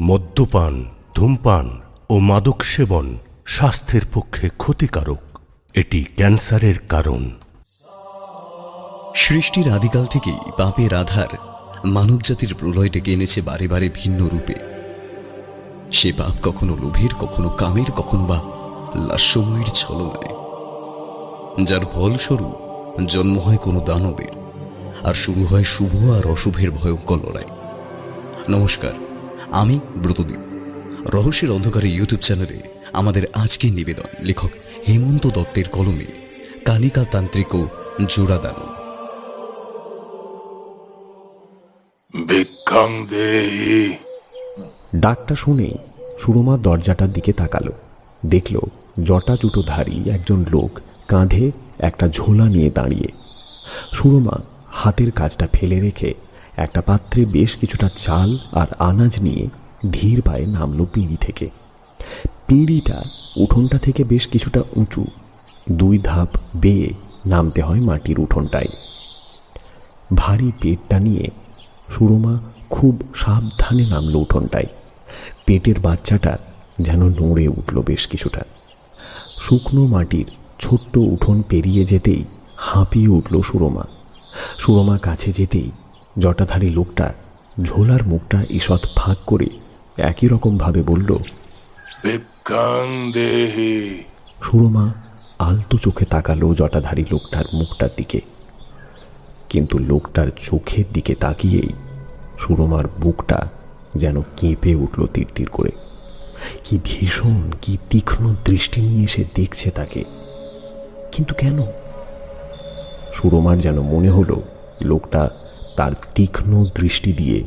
মদ্যপান, ধূমপান ও মাদক সেবন স্বাস্থ্যের পক্ষে ক্ষতিকারক। এটি ক্যান্সারের কারণ। সৃষ্টির আদিকাল থেকেই পাপের আধার মানবজাতির প্রলয় ডেকে এনেছে বারে বারে ভিন্ন রূপে। সে পাপ কখনো লোভের, কখনো কামের, কখনো বা লাস্যময়ের ছলনায়, যার ফলস্বরূপ জন্ম হয় কোনো দানবের, আর শুরু হয় শুভ আর অশুভের ভয়ঙ্কর লড়াই। নমস্কার, আমি ব্রতদীপ। রহস্যের অন্ধকারে ইউটিউব চ্যানেলে আমাদের আজকের নিবেদন লেখক হেমন্ত দত্তের কলমে কালিকা তান্ত্রিক ও জোড়াদান। ভিক্ষাং দেহি। ডাকটা শুনে সুরমা দরজাটার দিকে তাকালো। দেখল জটা জুটোধারী একজন লোক কাঁধে একটা ঝোলা নিয়ে দাঁড়িয়ে। সুরমা হাতের কাজটা ফেলে রেখে একটা পাত্রে বেশ কিছুটা চাল আর আনাজ নিয়ে ধীর পায়ে নামলো পিঁড়ি থেকে। পিঁড়িটা উঠোনটা থেকে বেশ কিছুটা উঁচু, 2 ধাপ বেয়ে নামতে হয় মাটির উঠোনটায়। ভারী পেটটা নিয়ে সুরমা খুব সাবধানে নামলো উঠোনটায়। পেটের বাচ্চাটা যেন নড়ে উঠল বেশ কিছুটা। শুকনো মাটির ছোট্ট উঠোন পেরিয়ে যেতেই হাঁপিয়ে উঠল সুরমা। সুরমা কাছে যেতেই জটাধারী লোকটা ঝোলার মুখটা ঈষৎ ফাঁক করে একই রকমভাবে বলল, ভিক্ষাং দেহি। সুরমা আলতো চোখে তাকালো জটাধারী লোকটার মুখটার দিকে। কিন্তু লোকটার চোখের দিকে তাকিয়েই সুরমার বুকটা যেন কেঁপে উঠল তিরতির করে। কি ভীষণ, কি তীক্ষ্ণ দৃষ্টি নিয়ে সে দেখছে তাকে। কিন্তু কেন? সুরমার যেন মনে হলো লোকটা তার তীক্ষ্ণ দৃষ্টি দিয়ে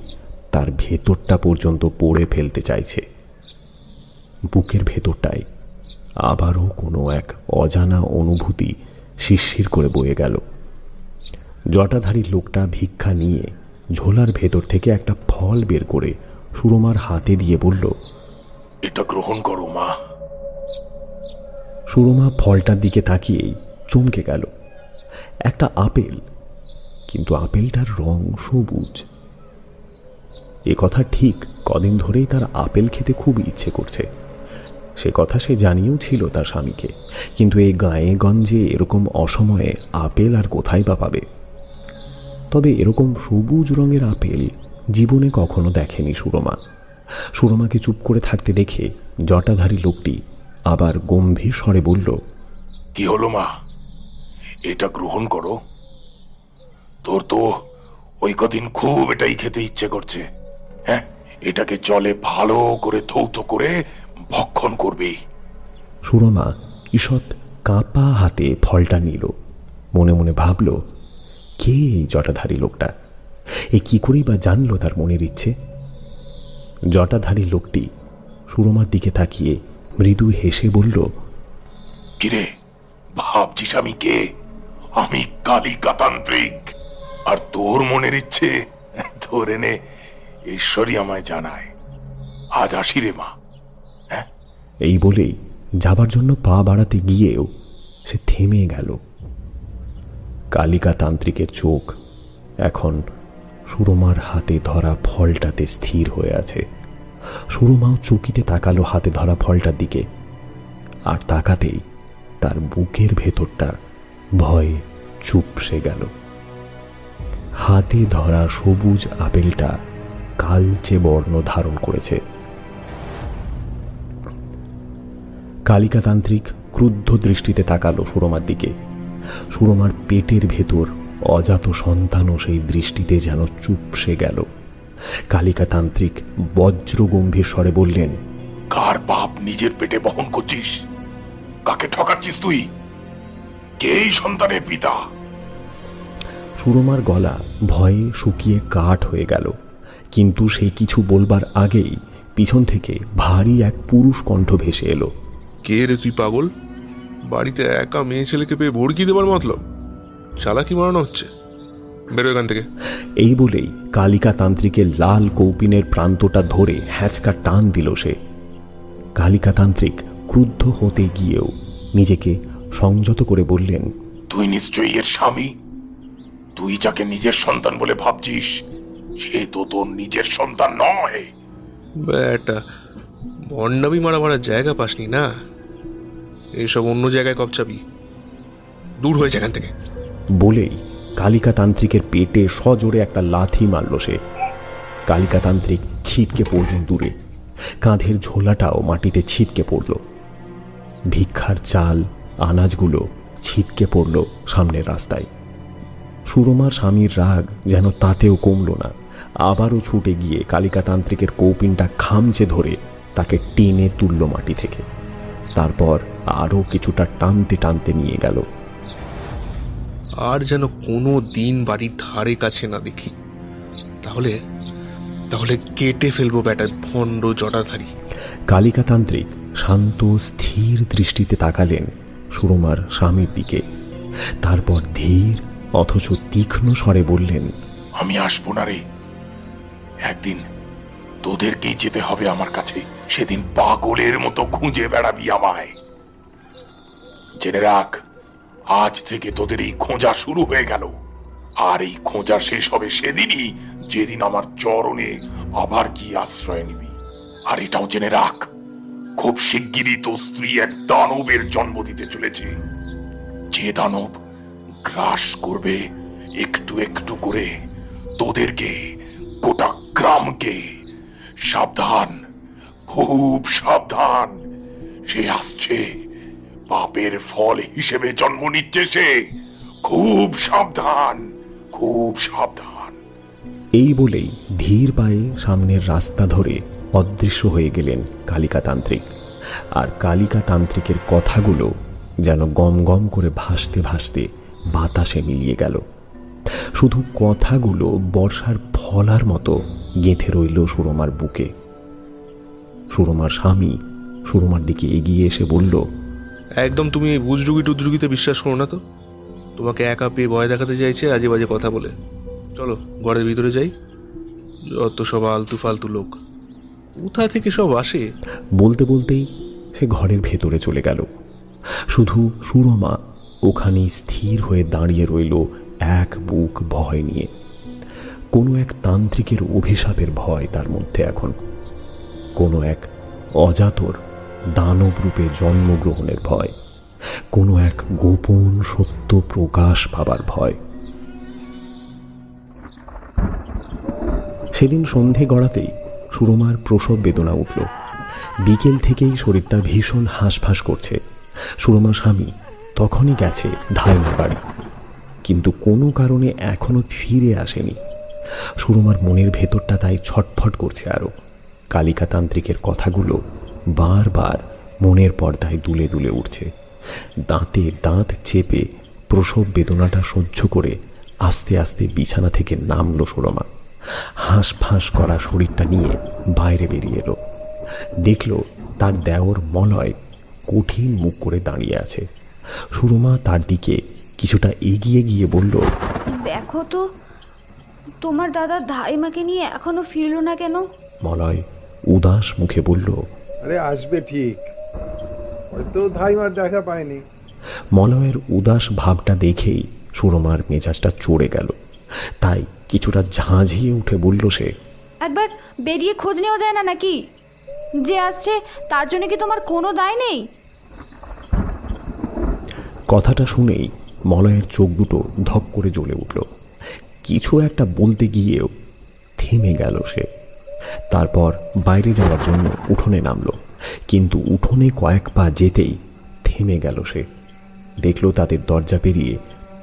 তার ভেতরটা পর্যন্ত পড়ে ফেলতে চাইছে। বুকের ভেতরটায় আবারও কোনো এক অজানা অনুভূতি শিরশির করে বয়ে গেল। জটাধারী লোকটা ভিক্ষা নিয়ে ঝোলার ভেতর থেকে একটা ফল বের করে সুরমার হাতে দিয়ে বলল, এটা গ্রহণ করো মা। সুরমা ফলটার দিকে তাকিয়েই চমকে গেল। একটা আপেল, কিন্তু আপেলটার রং সবুজ। এ কথা ঠিক, কদিন ধরেই তার আপেল খেতে খুব ইচ্ছে করছে। সে কথা সে জানিয়েও ছিল তার স্বামীকে, কিন্তু এই গায়ে গঞ্জে এরকম অসময়ে আপেল আর কোথায় বা পাবে? তবে এরকম সবুজ রঙের আপেল জীবনে কখনো দেখেনি সুরমা। সুরমাকে চুপ করে থাকতে দেখে জটাধারী লোকটি আবার গম্ভীর স্বরে বলল, কি হলো মা? এটা গ্রহণ করো। তোর তো ওই কদিন খুব এটাই খেতে ইচ্ছে করছে। হ্যাঁ, এটাকে জলে ভালো করে ধৌত করে ভক্ষণ করবি। সুরমা ঈষৎ কাঁপা হাতে ফলটা নিল। মনে মনে ভাবল, কে এই জটাধারী লোকটা? এ কি করেই বা জানলো তার মনের ইচ্ছে? জটাধারী লোকটি সুরমার দিকে তাকিয়ে মৃদু হেসে বলল, কিরে, ভাবছিস আমি কে? আমি কালিকা তান্ত্রিক। আর তোর মনের ইচ্ছে ধরে নে ঈশ্বরই আমায় জানায়। আজ আসি রে মা। এই বলেই যাবার জন্য পা বাড়াতে গিয়েও সে থেমে গেল। কালিকা তান্ত্রিকের চোখ এখন সুরমার হাতে ধরা ফলটাতে স্থির হয়ে আছে। সুরমাও চকিতে তাকালো হাতে ধরা ফলটার দিকে, আর তাকাতেই তার বুকের ভেতরটা ভয়ে চুপসে গেল। হাতে ধরা সবুজ আপেলটা কালচে বর্ণ ধারণ করেছে। কালিকা তান্ত্রিক ক্রুদ্ধ দৃষ্টিতে তাকালো সুরমার দিকে। সুরমার পেটের ভেতর অজাত সন্তানও সেই দৃষ্টিতে যেন চুপসে গেল। কালিকা তান্ত্রিক বজ্র গম্ভীর স্বরে বললেন, কার পাপ নিজের পেটে বহন করছিস? কাকে ঠকাচ্ছিস তুই? কে এই সন্তানের পিতা? সুরমার গলা ভয়ে শুকিয়ে কাঠ হয়ে গেল, কিন্তু সে কিছু বলবার আগেই পিছন থেকে ভারী এক পুরুষ কণ্ঠ ভেসে এলো। কে রে তুই পাগল? বাড়িতে একা মেয়ে ছেলেকে পেয়ে ভড়কি দেবার মতলব? চালাকি মারানো হচ্ছে, বেরো এখান থেকে। এই বলেই কালিকা তান্ত্রিকের লাল কৌপিনের প্রান্তটা ধরে হ্যাঁচকা টান দিল সে। কালিকা তান্ত্রিক ক্রুদ্ধ হতে গিয়েও নিজেকে সংযত করে বললেন, তুই নিশ্চয়ই এর স্বামী। তুই যাকে নিজের সন্তান বলে ভাবছিস, সে তো তোর নিজের সন্তান নয়। একটা ভণ্ডামি মারার জায়গা পাসনি না? এইসব অন্য জায়গায় কপচাবি, দূর হয়েছে এখান থেকে। বলেই কালিকা তান্ত্রিকের পেটে সজোরে একটা লাথি মারল সে। কালিকা তান্ত্রিক ছিটকে পড়লেন দূরে, কাঁধের ঝোলাটাও মাটিতে ছিটকে পড়ল। ভিক্ষার চাল আনাজগুলো ছিটকে পড়ল সামনের রাস্তায়। সুরমার স্বামীর রাগ যেন তাতেও কমল না, আবারও ছুটে গিয়ে কালিকা তান্ত্রিকের কৌপিনটা খামচে ধরে তাকে টেনে তুলল মাটি থেকে। তারপর আরও কিছুটা টানতে টানতে নিয়ে গেল। আর যেন কোনো দিন বাড়ির ধারে কাছে না দেখি, তাহলে তাহলে কেটে ফেলবো ব্যাটা ভণ্ড জটাধারী। কালিকা তান্ত্রিক শান্ত স্থির দৃষ্টিতে তাকালেন সুরমার স্বামীর দিকে। তারপর ধীর অথচ তীক্ষ্ণ স্বরে বললেন, আমি আসবো না রে, একদিন তোদেরকেই যেতে হবে আমার কাছে। সেদিন পাগলের মতো খুঁজে বেড়াবি আমায়। জেনে রাখ, আজ থেকে তোদের এই খোঁজা শুরু হয়ে গেল। আর এই খোঁজা শেষ হবে সেদিনই, যেদিন আমার চরণে আবার গিয়ে আশ্রয় নিবি। আর এটাও জেনে রাখ, খুব শিগগিরই তোর স্ত্রী এক দানবের জন্ম দিতে চলেছে, যে দানব গ্রাস করবে একটু একটু করে তোদেরকে, গোটা গ্রামকে। সাবধান, খুব সাবধান, সে আসছে, পাপের ফল হিসেবে জন্ম নিচ্ছে সে। খুব সাবধান, খুব সাবধান। এই বলেই ধীর পায়ে সামনের রাস্তা ধরে অদৃশ্য হয়ে গেলেন কালিকা তান্ত্রিক। আর কালিকা তান্ত্রিকের কথাগুলো যেন গম গম করে ভাসতে ভাসতে বাতাসে মিলিয়ে গেল। শুধু কথাগুলো বর্ষার ফলার মতো গেঁথে রইল সুরমার বুকে। সুরমার স্বামী সুরমার দিকে এগিয়ে এসে বলল, একদম তুমি এই বুজরুগি টুজরুগিতে বিশ্বাস করো না তো। তোমাকে একা পেয়ে ভয় দেখাতে চাইছে আজে বাজে কথা বলে। চলো ঘরের ভিতরে যাই, যত সব আলতু ফালতু লোক, কোথা থেকে সব আসে। বলতে বলতেই সে ঘরের ভেতরে চলে গেল। শুধু সুরমা ওখানেই স্থির হয়ে দাঁড়িয়ে রইল এক বুক ভয় নিয়ে। কোনো এক তান্ত্রিকের অভিশাপের ভয় তার মধ্যে এখন, কোনো এক অজাতর দানব রূপে জন্মগ্রহণের ভয়, কোনো এক গোপন সত্য প্রকাশ পাবার ভয়। সেদিন সন্ধে গড়াতেই সুরমার প্রসব বেদনা উঠল। বিকেল থেকেই শরীরটা ভীষণ হাঁসফাঁস করছে। সুরমার স্বামী তখনই গেছে ধাইমার বাড়ি, কিন্তু কোনো কারণে এখনো ফিরে আসেনি। সুরমার মনের ভেতরটা তাই ছটফট করছে আরো। কালিকা তান্ত্রিকের কথাগুলো বারবার মনের পর্দায় দুলে দুলে উঠছে। দাঁতে দাঁত চেপে প্রসব বেদনাটা সহ্য করে আস্তে আস্তে বিছানা থেকে নামলো সুরমা। হাঁসফাঁস করা শরীরটা নিয়ে বাইরে বেরিয়ে এলো। দেখল তার দেওর মলয় কঠিন মুখ করে দাঁড়িয়ে আছে। সুরমা তার দিকে কিছুটা এগিয়ে গিয়ে বলল, দেখো তো, তোমার দাদা ধাইমাকে নিয়ে এখনো ফিরলো না কেন? মলয় উদাস মুখে বলল, আরে আসবে ঠিক, হয়তো ধাইমার দেখা পায়নি। মলয়ের উদাস ভাবটা দেখেই সুরমার মেজাজটা চড়ে গেল। তাই কিছুটা ঝাঁঝিয়ে উঠে বলল সে, একবার বেরিয়ে খোঁজ নেওয়া যায় না নাকি? যে আসছে তার জন্য কি তোমার কোনো দায় নেই? কথাটা শুনেই মলয়ের চোখ দুটো ধক করে জ্বলে উঠল। কিছু একটা বলতে গিয়েও থেমে গেল সে। তারপর বাইরে যাওয়ার জন্য উঠোনে নামল, কিন্তু উঠোনে কয়েক পা যেতেই থেমে গেল সে। দেখল তাদের দরজা পেরিয়ে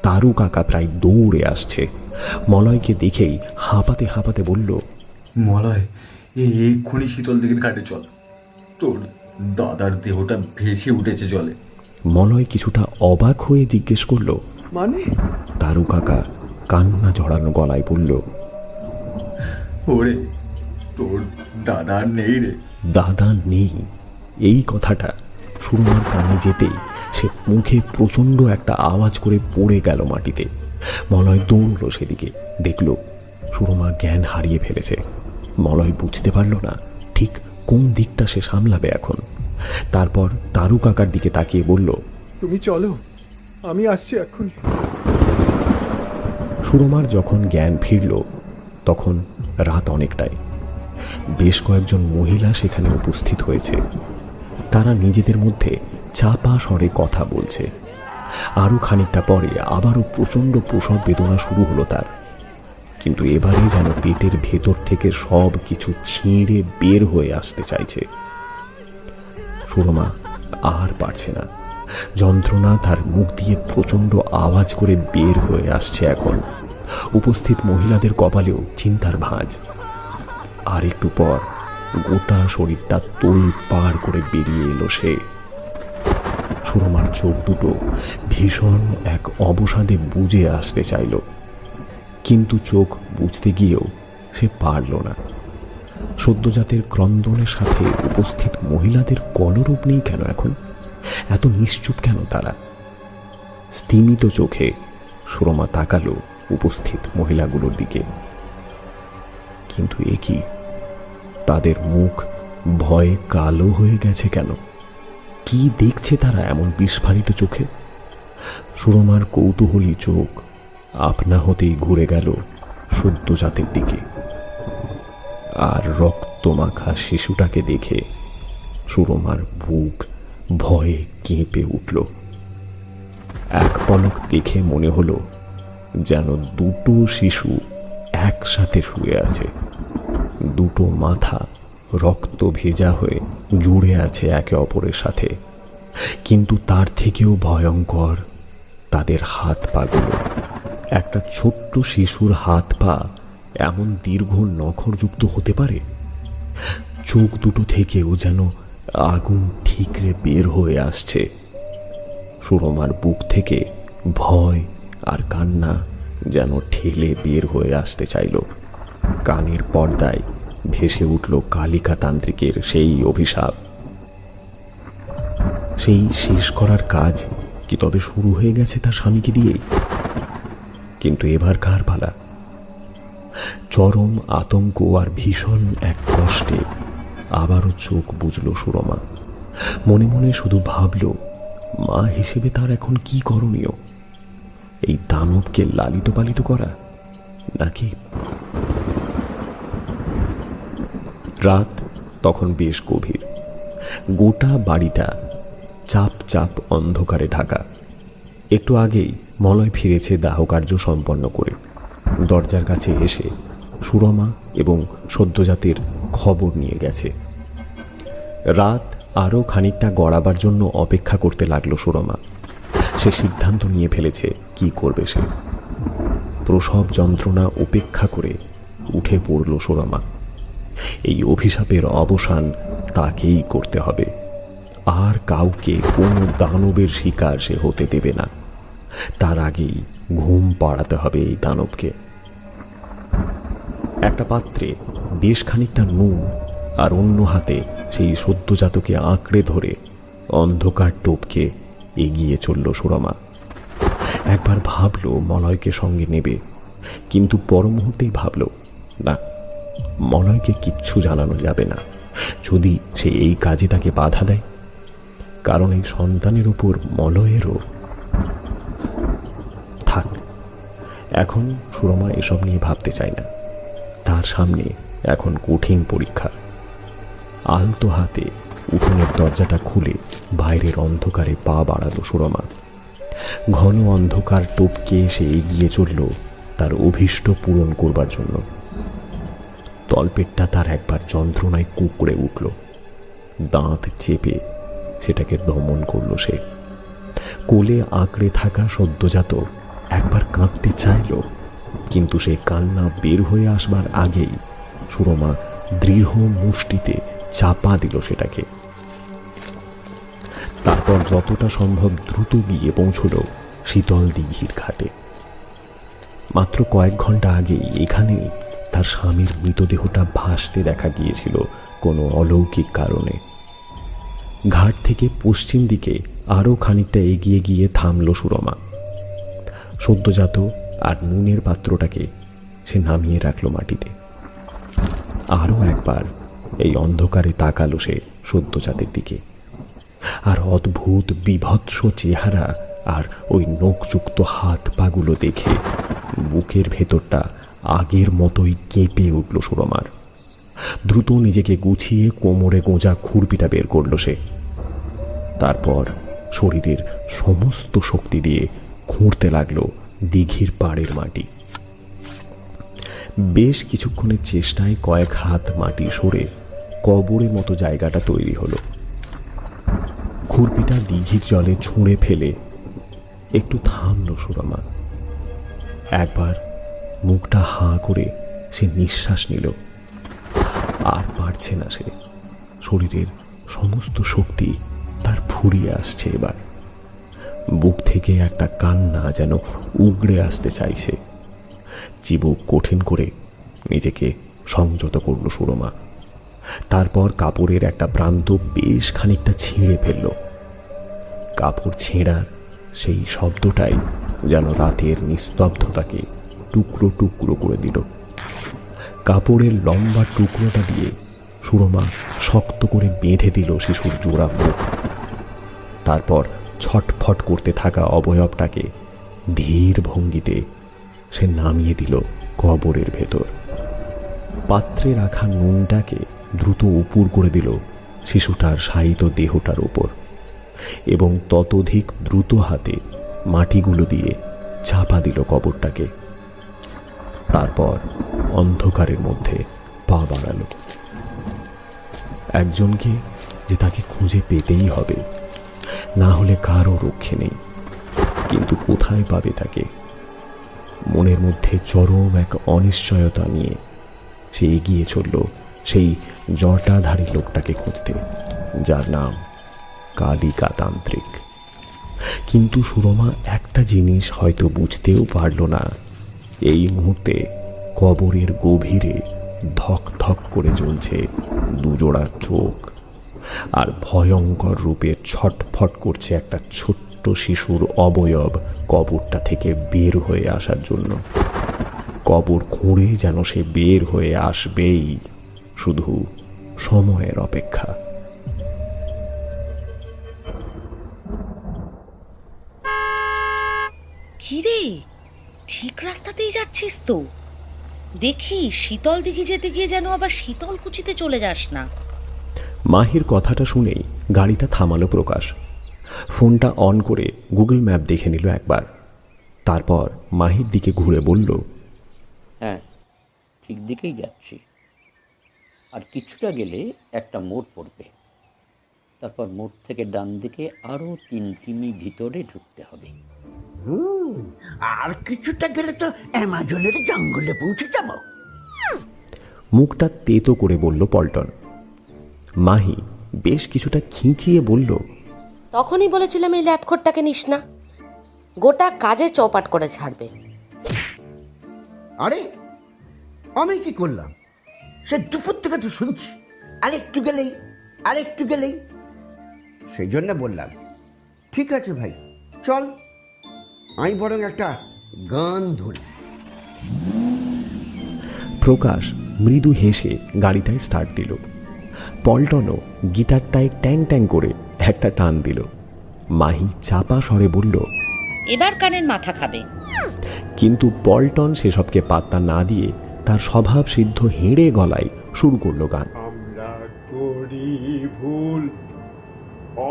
তারু কাকা প্রায় দৌড়ে আসছে। মলয়কে দেখেই হাঁপাতে হাঁপাতে বলল, মলয়, এক্ষুনি শীতল দিঘির ঘাটে চল, তোর দাদার দেহটা ভেসে উঠেছে জলে। মলয় কিছুটা অবাক হয়ে জিজ্ঞেস করল, মানে? তারু কাকা কান্না জড়ানো গলায় বলল, ওরে, তোর দাদা আর নেই রে। দাদা নেই। এই কথাটা সুরমার কানে যেতেই সে মুখে প্রচণ্ড একটা আওয়াজ করে পড়ে গেল মাটিতে। মলয় দৌড়ল সেদিকে, দেখল সুরমা জ্ঞান হারিয়ে ফেলেছে। মলয় বুঝতে পারল না ঠিক কোন দিকটা সে সামলাবে এখন। তারপর তারু কাকার দিকে তাকিয়ে বলল, তুমি চলো, আমি আসছি এক্ষুনি। সুরমার যখন জ্ঞান ফিরল তখন রাত অনেকটাই। বেশ কয়েকজন মহিলা সেখানে উপস্থিত হয়েছে। তারা নিজেদের মধ্যে চাপা স্বরে কথা বলছে। আরও খানিকটা পরে আবারও প্রচণ্ড প্রসব বেদনা শুরু হলো তার, কিন্তু এবারে যেন পেটের ভেতর থেকে সব কিছু ছিঁড়ে বের হয়ে আসতে চাইছে। সুরমা আর পারছে না, যন্ত্রণা তার মুখ দিয়ে প্রচণ্ড আওয়াজ করে বের হয়ে আসছে। এখন উপস্থিত মহিলাদের কপালেও চিন্তার ভাঁজ। আর একটু পর গোটা শরীরটা তোল পার করে বেরিয়ে এলো সে। সুরমার চোখ দুটো ভীষণ এক অবসাদে বুজে আসতে চাইল, কিন্তু চোখ বুঝতে গিয়েও সে পারল না। সদ্যজাতের ক্রন্দনের সাথে উপস্থিত মহিলাদের কলরূপ নেই কেন এখন? এত নিশ্চুপ কেন তারা? স্তিমিত চোখে সুরমা তাকালো উপস্থিত মহিলাগুলোর দিকে, কিন্তু এ কি? তাদের মুখ ভয়ে কালো হয়ে গেছে কেন? কি দেখছে তারা এমন বিস্ফারিত চোখে? সুরমার কৌতূহলী চোখ আপনা হতেই ঘুরে গেল সদ্যজাতের দিকে, আর রক্তমাখা শিশুটাকে দেখে সুরমার বুক ভয়ে কেঁপে উঠল। এক পলক দেখে মনে হলো যেন দুটো শিশু একসাথে শুয়ে আছে, দুটো মাথা রক্ত ভেজা হয়ে জুড়ে আছে একে অপরের সাথে। কিন্তু তার থেকেও ভয়ঙ্কর তাদের হাত পাগুলো। একটা ছোট্ট শিশুর হাত পা এমন দীর্ঘ নখরযুক্ত হতে পারে? চোখ দুটো থেকেও যেন আগুন ঠিকরে বের হয়ে আসছে। সুরমার বুক থেকে ভয় আর কান্না যেন ঠেলে বের হয়ে আসতে চাইল। কানের পর্দায় ভেসে উঠল কালিকা তান্ত্রিকের সেই অভিশাপ। সেই শেষ করার কাজ কি তবে শুরু হয়ে গেছে তার স্বামীকে দিয়েই? কিন্তু এবার কার পালা? চরম আতঙ্ক আর ভীষণ এক কষ্টে আবারও চোখ বুঝল সুরমা। মনে মনে শুধু ভাবল, মা হিসেবে তার এখন কি করণীয়? এই দানবকে লালিত পালিত করা নাকি? রাত তখন বেশ গভীর। গোটা বাড়িটা চাপ চাপ অন্ধকারে ঢাকা। একটু আগেই মলয় ফিরেছে দাহকার্য সম্পন্ন করে। দরজার কাছে এসে সুরমা এবং সদ্যজাতের খবর নিয়ে গেছে। রাত আরও খানিকটা গড়াবার জন্য অপেক্ষা করতে লাগলো সুরমা। সে সিদ্ধান্ত নিয়ে ফেলেছে কি করবে সে। প্রসব যন্ত্রণা উপেক্ষা করে উঠে পড়ল সুরমা। এই অভিশাপের অবসান তাকেই করতে হবে, আর কাউকে কোনো দানবের শিকার সে হতে দেবে না। তার আগেই ঘুম পাড়াতে হবে এই দানবকে। একটা পাত্রে বেশ খানিকটা নুন আর অন্য হাতে সেই সদ্যজাতকে আঁকড়ে ধরে অন্ধকার টোপকে এগিয়ে চলল সুরমা। একবার ভাবল মলয়কে সঙ্গে নেবে, কিন্তু পর মুহূর্তেই ভাবল না, মলয়কে কিচ্ছু জানানো যাবে না যদি সে এই কাজে তাকে বাধা দেয়। কারণ এই সন্তানের উপর মলয়েরও থাক। এখন সুরমা এসব নিয়ে ভাবতে চায় না। তার সামনে এখন কঠিন পরীক্ষা। আলতো হাতে উঠোনের দরজাটা খুলে বাইরের অন্ধকারে পা বাড়ালো সুরমা। ঘন অন্ধকার টোপকে সে এগিয়ে চলল তার অভীষ্ট পূরণ করবার জন্য। তলপেটটা তার একবার যন্ত্রণায় কুঁকড়ে উঠল। দাঁত চেপে সেটাকে দমন করল সে। কোলে আঁকড়ে থাকা সদ্যজাত একবার কাঁদতে চাইল, কিন্তু সে কান্না বের হয়ে আসবার আগেই সুরমা দৃঢ় মুষ্টিতে চাপা দিল সেটাকে। তারপর যতটা সম্ভব দ্রুত গিয়ে পৌঁছল শীতল দিঘির ঘাটে। মাত্র কয়েক ঘন্টা আগেই এখানেই তার স্বামীর মৃতদেহটা ভাসতে দেখা গিয়েছিল কোনো অলৌকিক কারণে। ঘাট থেকে পশ্চিম দিকে আরও খানিকটা এগিয়ে গিয়ে থামল সুরমা। সদ্যজাত আর নুনের পাত্রটাকে সে নামিয়ে রাখল মাটিতে। আরও একবার এই অন্ধকারে তাকালো সে সদ্যজাতের দিকে। আর অদ্ভুত বিভৎস চেহারা আর ওই নখযুক্ত হাত পাগুলো দেখে বুকের ভেতরটা আগের মতোই কেঁপে উঠল সুরমার। দ্রুত নিজেকে গুছিয়ে কোমরে গোঁজা খুরপিটা বের করল সে। তারপর শরীরের সমস্ত শক্তি দিয়ে খুঁড়তে লাগলো দিঘির পাড়ের মাটি। বেশ কিছুক্ষণের চেষ্টায় কয়েক হাত মাটি সরে কবরের মতো জায়গাটা তৈরি হলো। খুরপিটা দিঘির জলে ছুঁড়ে ফেলে একটু থামলো সুরমা। একবার মুখটা হাঁ করে সে নিঃশ্বাস নিল। আর পারছে না সে, শরীরের সমস্ত শক্তি তার ফুরিয়ে আসছে। এবার বুক থেকে একটা কান্না যেন উগড়ে আসতে চাইছে। চিবুক কঠিন করে নিজেকে সংযত করল সুরমা। তারপর কাপড়ের একটা প্রান্ত বেশ খানিকটা ছিঁড়ে ফেলল। কাপড় ছেঁড়ার সেই শব্দটাই যেন রাতের নিস্তব্ধতাকে টুকরো টুকরো করে দিল। কাপড়ের লম্বা টুকরোটা দিয়ে সুরমা শক্ত করে বেঁধে দিল শিশুর জোড়া মুখ। তারপর ছটফট করতে থাকা অবয়বটাকে ধীর ভঙ্গিতে সে নামিয়ে দিল কবরের ভেতর। পাত্রে রাখা নুনটাকে দ্রুত উপুর করে দিল শিশুটার শায়িত দেহটার উপর এবং ততোধিক দ্রুত হাতে মাটিগুলো দিয়ে চাপা দিল কবরটাকে। তারপর অন্ধকারের মধ্যে পা বাড়ালো। একজনকে যে তাকে খুঁজে পেতেই হবে, না হলে কারও রক্ষে নেই। কিন্তু কোথায় পাবে তাকে? মনের মধ্যে চরম এক অনিশ্চয়তা নিয়ে সে এগিয়ে চলল সেই জটাধারী লোকটাকে খুঁজতে, যার নাম কালিকা তান্ত্রিক। কিন্তু সুরমা একটা জিনিস হয়তো বুঝতেও পারল না, এই মুহূর্তে কবরের গভীরে ধক ধক করে জ্বলছে দুজোড়া চোখ, আর ভয়ঙ্কর রূপে ছটফট করছে একটা ছোট্ট শিশুর অবয়ব কবরটা থেকে বের হয়ে আসার জন্য। কবর খুঁড়ে যেন সে বের হয়ে আসবেই, শুধু সময়ের অপেক্ষা। কিরে, ঠিক রাস্তাতেই যাচ্ছিস তো? দেখি শীতল দিঘি যেতে গিয়ে যেন আবার শীতলকুচিতে চলে যাস না। মাহির কথাটা শুনেই গাড়িটা থামালো প্রকাশ। ফোনটা অন করে গুগল ম্যাপ দেখে নিল একবার। তারপর মাহির দিকে ঘুরে বলল, হ্যাঁ, ঠিক দিকেই যাচ্ছি। আর কিছুটা গেলে একটা মোড় পড়বে। তারপর মোড় থেকে ডান দিকে আরও 3 কিমি ভিতরে ঢুকতে হবে। আর কিছুটা গেলে তো অ্যামাজনের জঙ্গলে পৌঁছে যাব। মুখটা তেতো করে বলল পল্টন। মাহি বেশ কিছুটা খিঁচিয়ে বলল, তখনই বলেছিলাম এই ল্যাথখোরটাকে নিস না, গোটা কাজের চৌপাট করে ছাড়বে। আরে আমি কি করলাম? সে দুপুর থেকে তো শুনছি আরেকটু গেলেই। সেই জন্য বললাম, ঠিক আছে ভাই, চল আমি বরং একটা গান ধরি। প্রকাশ মৃদু হেসে গাড়িটায় স্টার্ট দিল। পল্টনও গিটারটায় ট্যাং ট্যাং করে একটা টান দিল। মাহি চাপা স্বরে বলল, এবার কানের মাথা খাবে। কিন্তু পল্টন সেসবকে পাত্তা না দিয়ে তার স্বভাব সিদ্ধ হেঁড়ে গলায় শুরু করলো গান। আমরা করি ভুল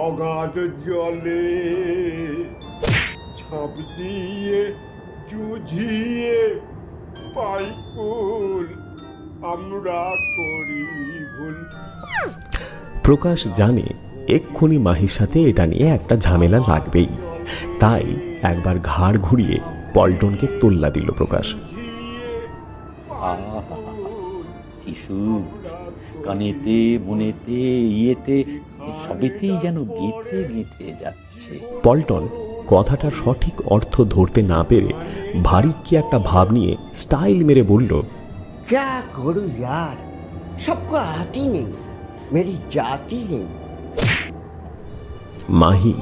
অগাধ জলে, ঝাঁপ দিয়ে জুঝিয়ে পাইকুল, আমরা করি ভুল। প্রকাশ জানে এক্ষুনি মাহির সাথে এটা নিয়ে একটা ঝামেলা লাগবেই, তাই একবার ঘাড় ঘুরিয়ে পল্টনকে তোল্লা দিল প্রকাশ। কি সুর, কানেতে মনেতে ইয়েতে সবেতেই যেন গেঁথে গেঁথে যাচ্ছে। পল্টন কথাটার সঠিক অর্থ ধরতে না পেরে ভারী কি একটা ভাব নিয়ে স্টাইল মেরে বলল, क्या करूं यार, सबको आती नहीं, मेरी जाती नहीं। মাহি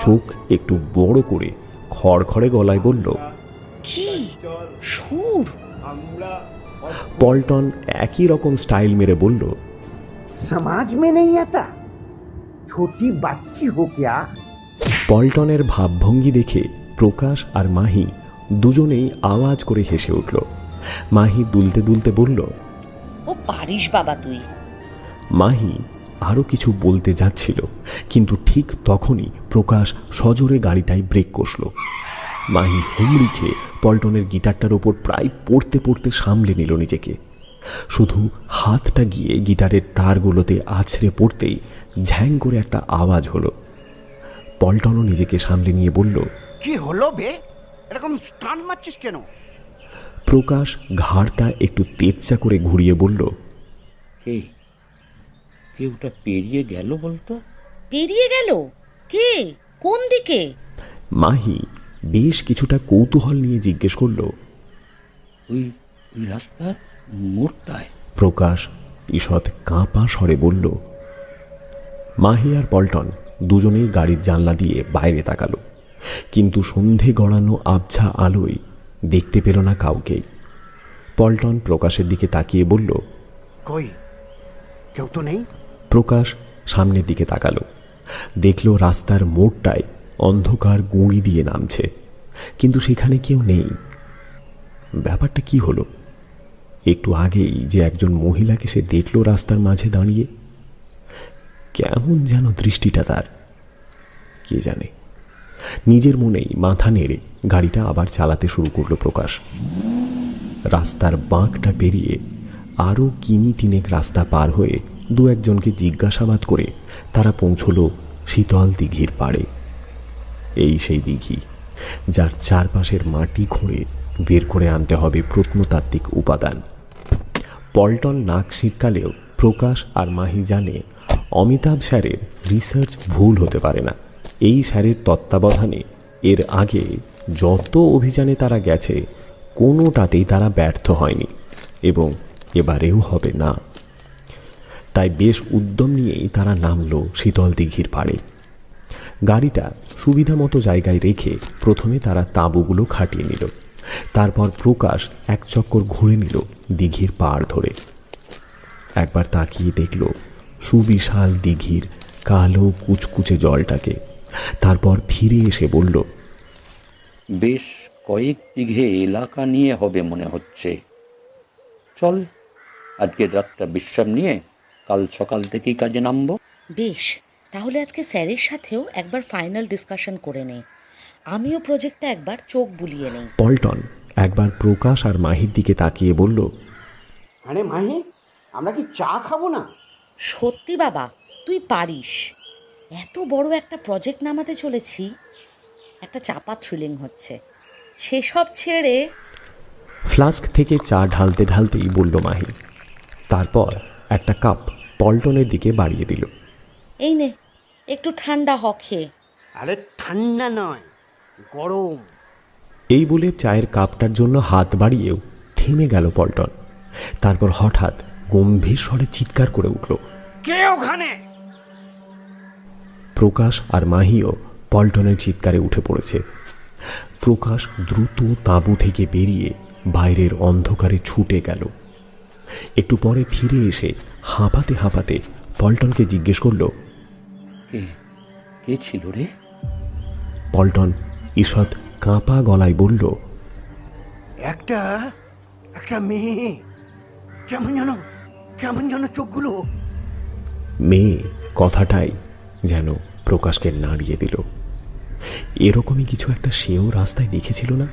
চোখ একটু বড় করে খড়খড়ে গলায় বলল, কি সুর! পল্টন একই রকম স্টাইল মেরে বলল, समाज में नहीं आता, छोटी बच्ची हो क्या? পল্টনের ভাবভঙ্গি দেখে প্রকাশ আর মাহি দুজনেই আওয়াজ করে হেসে উঠল। মাহি দুলতে দুলতে বলল, ও পারিস বাবা তুই। মাহি আরও কিছু বলতে যাচ্ছিল, কিন্তু ঠিক তখনই প্রকাশ সজোরে গাড়িটায় ব্রেক কষল। মাহি হুমড়ি খেয়ে পল্টনের গিটারটার ওপর প্রায় পড়তে পড়তে সামলে নিল নিজেকে। শুধু হাতটা গিয়ে গিটারের তারগুলোতে আছড়ে পড়তেই ঝ্যাং করে একটা আওয়াজ হলো। পল্টনও নিজেকে সামলে নিয়ে বলল, কি হলো বে, এরকম স্টান মারছিস কেন? প্রকাশ ঘাড়টা একটু তেরচা করে ঘুরিয়ে বলল, কে কে ওটা পেরিয়ে গেল বলতো? পেরিয়ে গেল? কে? কোন দিকে? মাহি বেশ কিছুটা কৌতূহল নিয়ে জিজ্ঞেস করল। ওই ওই রাস্তার মোড়টায়। প্রকাশ ঈষৎ কাঁপা স্বরে বলল। মাহি আর পল্টন দুজনেই গাড়ির জানলা দিয়ে বাইরে তাকালো, কিন্তু সন্ধে গড়ানো আবছা আলোয় দেখতে পেল না কাউকেই। পল্টন প্রকাশের দিকে তাকিয়ে বলল, কই, কেউ তো নেই। প্রকাশ সামনের দিকে তাকালো, দেখল রাস্তার মোড়টায় অন্ধকার গুঁড়ি দিয়ে নামছে, কিন্তু সেখানে কেউ নেই। ব্যাপারটা কি হলো? একটু আগেই যে একজন মহিলাকে সে দেখল রাস্তার মাঝে দাঁড়িয়ে, কেমন যেন দৃষ্টিটা তার, কে জানে। নিজের মনেই মাথা নেড়ে গাড়িটা আবার চালাতে শুরু করলো প্রকাশ। রাস্তার বাঁকটা পেরিয়ে আরও কিমি তিনেক রাস্তা পার হয়ে দু একজনকে জিজ্ঞাসাবাদ করে তারা পৌঁছল শীতল দিঘির পাড়ে। এই সেই দিঘি, যার চারপাশের মাটি খুঁড়ে বের করে আনতে হবে প্রত্নতাত্ত্বিক উপাদান। পল্টন নাক শীতকালেও প্রকাশ আর মাহি জানে অমিতাভ স্যারের রিসার্চ ভুল হতে পারে না। এই স্যারের তত্ত্বাবধানে এর আগে যত অভিযানে তারা গেছে কোনোটাতেই তারা ব্যর্থ হয়নি এবং এবারেও হবে না। তাই বেশ উদ্যম নিয়েই তারা নামল শীতল দিঘির পাড়ে। গাড়িটা সুবিধা মতো জায়গায় রেখে প্রথমে তারা তাঁবুগুলো খাটিয়ে নিল। তারপর প্রকাশ এক চক্কর ঘুরে নিল দিঘির পাড় ধরে। একবার তাকিয়ে দেখল সুবিশাল দিঘির কালো কুচকুচে জলটাকে। তারপর ফিরে এসে বলল, বেশ কয়েক বিঘে এলাকা নিয়ে হবে মনে হচ্ছে। চল, আজকের রাতটা বিশ্রাম নিয়ে কাল সকাল থেকেই কাজে নামবো। বেশ, তাহলে আজকে স্যারের সাথেও একবার ফাইনাল ডিসকাশন করে নে। আমিও প্রজেক্টটা একবার চোখ বুলিয়ে নেই। পল্টন একবার প্রকাশ আর মাহির দিকে তাকিয়ে বলল, আরে মাহি, আমরা কি চা খাবো না? সত্যি বাবা, তুই পারিস। এত বড় একটা প্রজেক্ট নামাতে চলেছি, একটা চাপা থ্রিলিং হচ্ছে। সেসব ছেড়ে ফ্লাস্ক থেকে চা ঢালতে ঢালতেই বলল মাহি। তারপর একটা কাপ পল্টনের দিকে বাড়িয়ে দিল। এই নে, একটু ঠান্ডা হ খেয়ে। আরে ঠান্ডা নয়, গরম। এই বলে চায়ের কাপটার জন্য হাত বাড়িয়েও থেমে গেল পল্টন। তারপর হঠাৎ গম্ভীর স্বরে চিৎকার করে উঠল, কে ওখানে? প্রকাশ আর মাহিও পল্টনের চিৎকারে উঠে পড়েছে। প্রকাশ দ্রুত তাঁবু থেকে বেরিয়ে বাইরের অন্ধকারে ছুটে গেল। একটু পরে ফিরে এসে হাঁপাতে হাঁপাতে পল্টনকে জিজ্ঞেস করল, কে কে ছিল রে? পল্টন ঈষৎ কাঁপা গলায় বলল, একটা মেয়ে, কেমন যেন চোখগুলো। মেয়ে কথাটাই যেন প্রকাশকে নাড়িয়ে দিল। এরকমই কিছু একটা সেও রাস্তায় দেখেছিল না?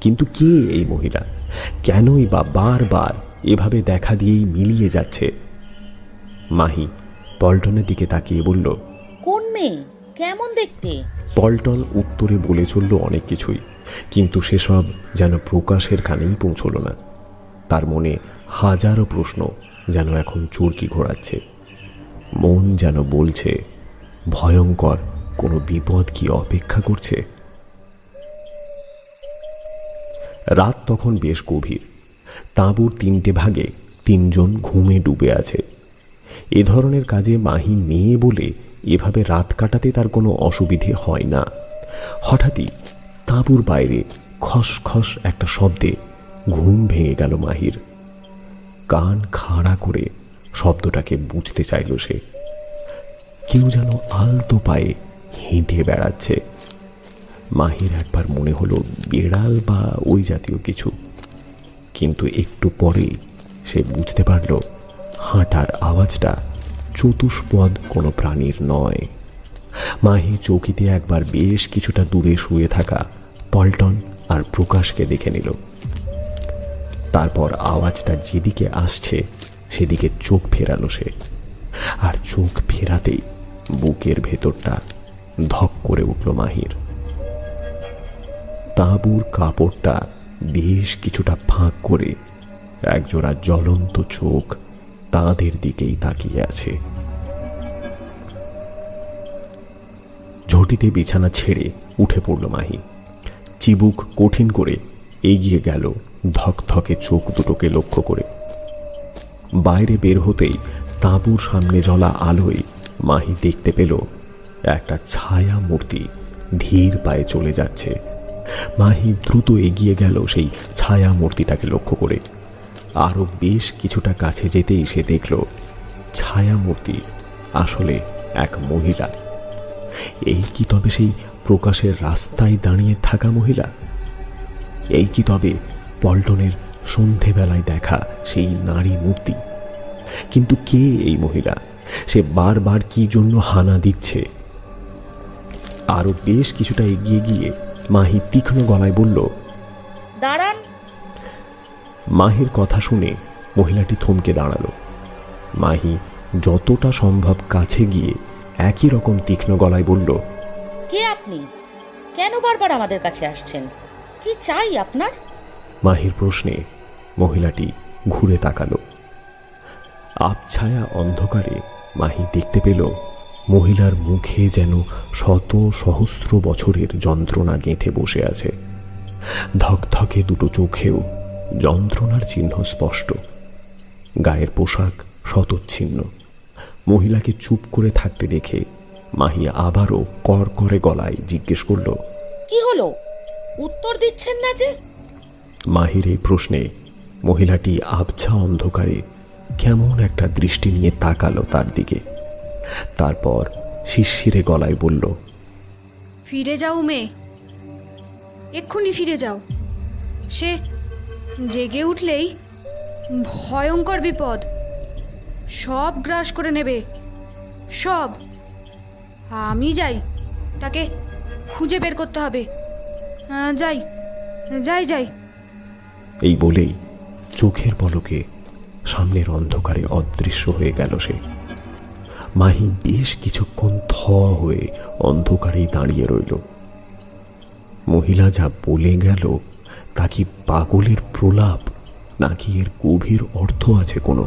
কিন্তু কে এই মহিলা? কেনই বা বারবার এভাবে দেখা দিয়েই মিলিয়ে যাচ্ছে? মাহি পল্টনের দিকে তাকিয়ে বলল, কোন মেয়ে, কেমন দেখতে? পল্টন উত্তরে বলে চলল অনেক কিছুই, কিন্তু সেসব যেন প্রকাশের কানেই পৌঁছল না। তার মনে হাজারো প্রশ্ন যেন এখন চুরকি ঘোরাচ্ছে। মন যেন বলছে ভয়ঙ্কর কোনো বিপদ কি অপেক্ষা করছে। রাত তখন বেশ গভীর। তাঁবুর 3টে ভাগে 3জন ঘুমে ডুবে আছে। এ ধরনের কাজে মাহি মেয়ে বলে এভাবে রাত কাটাতে তার কোনো অসুবিধে হয় না। হঠাৎই তাঁবুর বাইরে খসখস একটা শব্দে ঘুম ভেঙে গেল মাহির। কান খাড়া করে শব্দটাকে বুঝতে চাইল সে। কেউ যেন আলতো পায়ে হেঁটে বেড়াচ্ছে। মাহির একবার মনে হলো বেড়াল বা ওই জাতীয় কিছু, কিন্তু একটু পরেই সে বুঝতে পারল হাঁটার আওয়াজটা চতুষ্পদ কোনো প্রাণীর নয়। মাহি চৌকিতে একবার বেশ কিছুটা দূরে শুয়ে থাকা পল্টন আর প্রকাশকে দেখে নিল। তারপর আওয়াজটা যেদিকে আসছে সেদিকে চোখ ফেরালো সে, আর চোখ ফেরাতেই বুকের ভেতরটা ধক করে উঠল মাহির। তাঁবুর কাপড়টা বেশ কিছুটা ফাঁক করে একজোড়া জ্বলন্ত চোখ তাদের দিকেই তাকিয়ে আছে। ঝটিতে বিছানা ছেড়ে উঠে পড়ল মাহি। চিবুক কঠিন করে এগিয়ে গেল ধকধকে চোখ দুটোকে লক্ষ্য করে। বাইরে বের হতেই তাঁবুর সামনে জ্বলা আলোয় মাহি দেখতে পেল একটা ছায়া মূর্তি ধীর পায়ে চলে যাচ্ছে। মাহি দ্রুত এগিয়ে গেল সেই ছায়া মূর্তিটাকে লক্ষ্য করে। আরো বেশ কিছুটা কাছে যেতেই সে দেখল ছায়া মূর্তি আসলে এক মহিলা। এই কি তবে সেই প্রকাশের রাস্তায় দাঁড়িয়ে থাকা মহিলা? এই কি তবে পল্টনের সন্ধেবেলায় দেখা সেই নারী মূর্তি? কিন্তু কে এই মহিলা? সে বারবার কি জন্য হানা দিচ্ছে? আরো বেশ কিছুটা এগিয়ে গিয়ে মাহি তীক্ষ্ণ গলায় বলল, দাঁড়ান। মাহির কথা শুনে মহিলাটি থমকে দাঁড়ালো। মাহি যতটা সম্ভব কাছে গিয়ে একই রকম তীক্ষ্ণ গলায় বলল, কে আপনি? কেন বারবার আমাদের কাছে আসছেন? কি চাই আপনার? মাহির প্রশ্নে মহিলাটি ঘুরে তাকালো। আবছায়া অন্ধকারে মাহি দেখতে পেল মহিলার মুখে যেন শত সহস্র বছরের যন্ত্রণা গেঁথে বসে আছে। ধকধকে দুটো চোখেও যন্ত্রণার চিহ্ন স্পষ্ট। গায়ের পোশাক শতচ্ছিন্ন। মহিলাকে চুপ করে থাকতে দেখে মাহি আবারও করকরে গলায় জিজ্ঞেস করল, কি হলো? উত্তর দিচ্ছেন না যে? মাহির এই প্রশ্নে মহিলাটি আবছা অন্ধকারে কেমন একটা দৃষ্টি নিয়ে তাকালো তার দিকে। তারপর শিরশিরে গলায় বলল, ফিরে যাও মেয়ে, এক্ষুনি ফিরে যাও। সে জেগে উঠলেই ভয়ঙ্কর বিপদ, সব গ্রাস করে নেবে, সব। আমি যাই, তাকে খুঁজে বের করতে হবে। যাই যাই যাই। এই বলেই চোখের পলকে সামনের অন্ধকারে অদৃশ্য হয়ে গেল সে। মাহি বেশ কিছুক্ষণ থ হয়ে অন্ধকারেই দাঁড়িয়ে রইল। মহিলা যা বলে গেল তা কি পাগলের প্রলাপ, নাকি এর গভীর অর্থ আছে কোনো?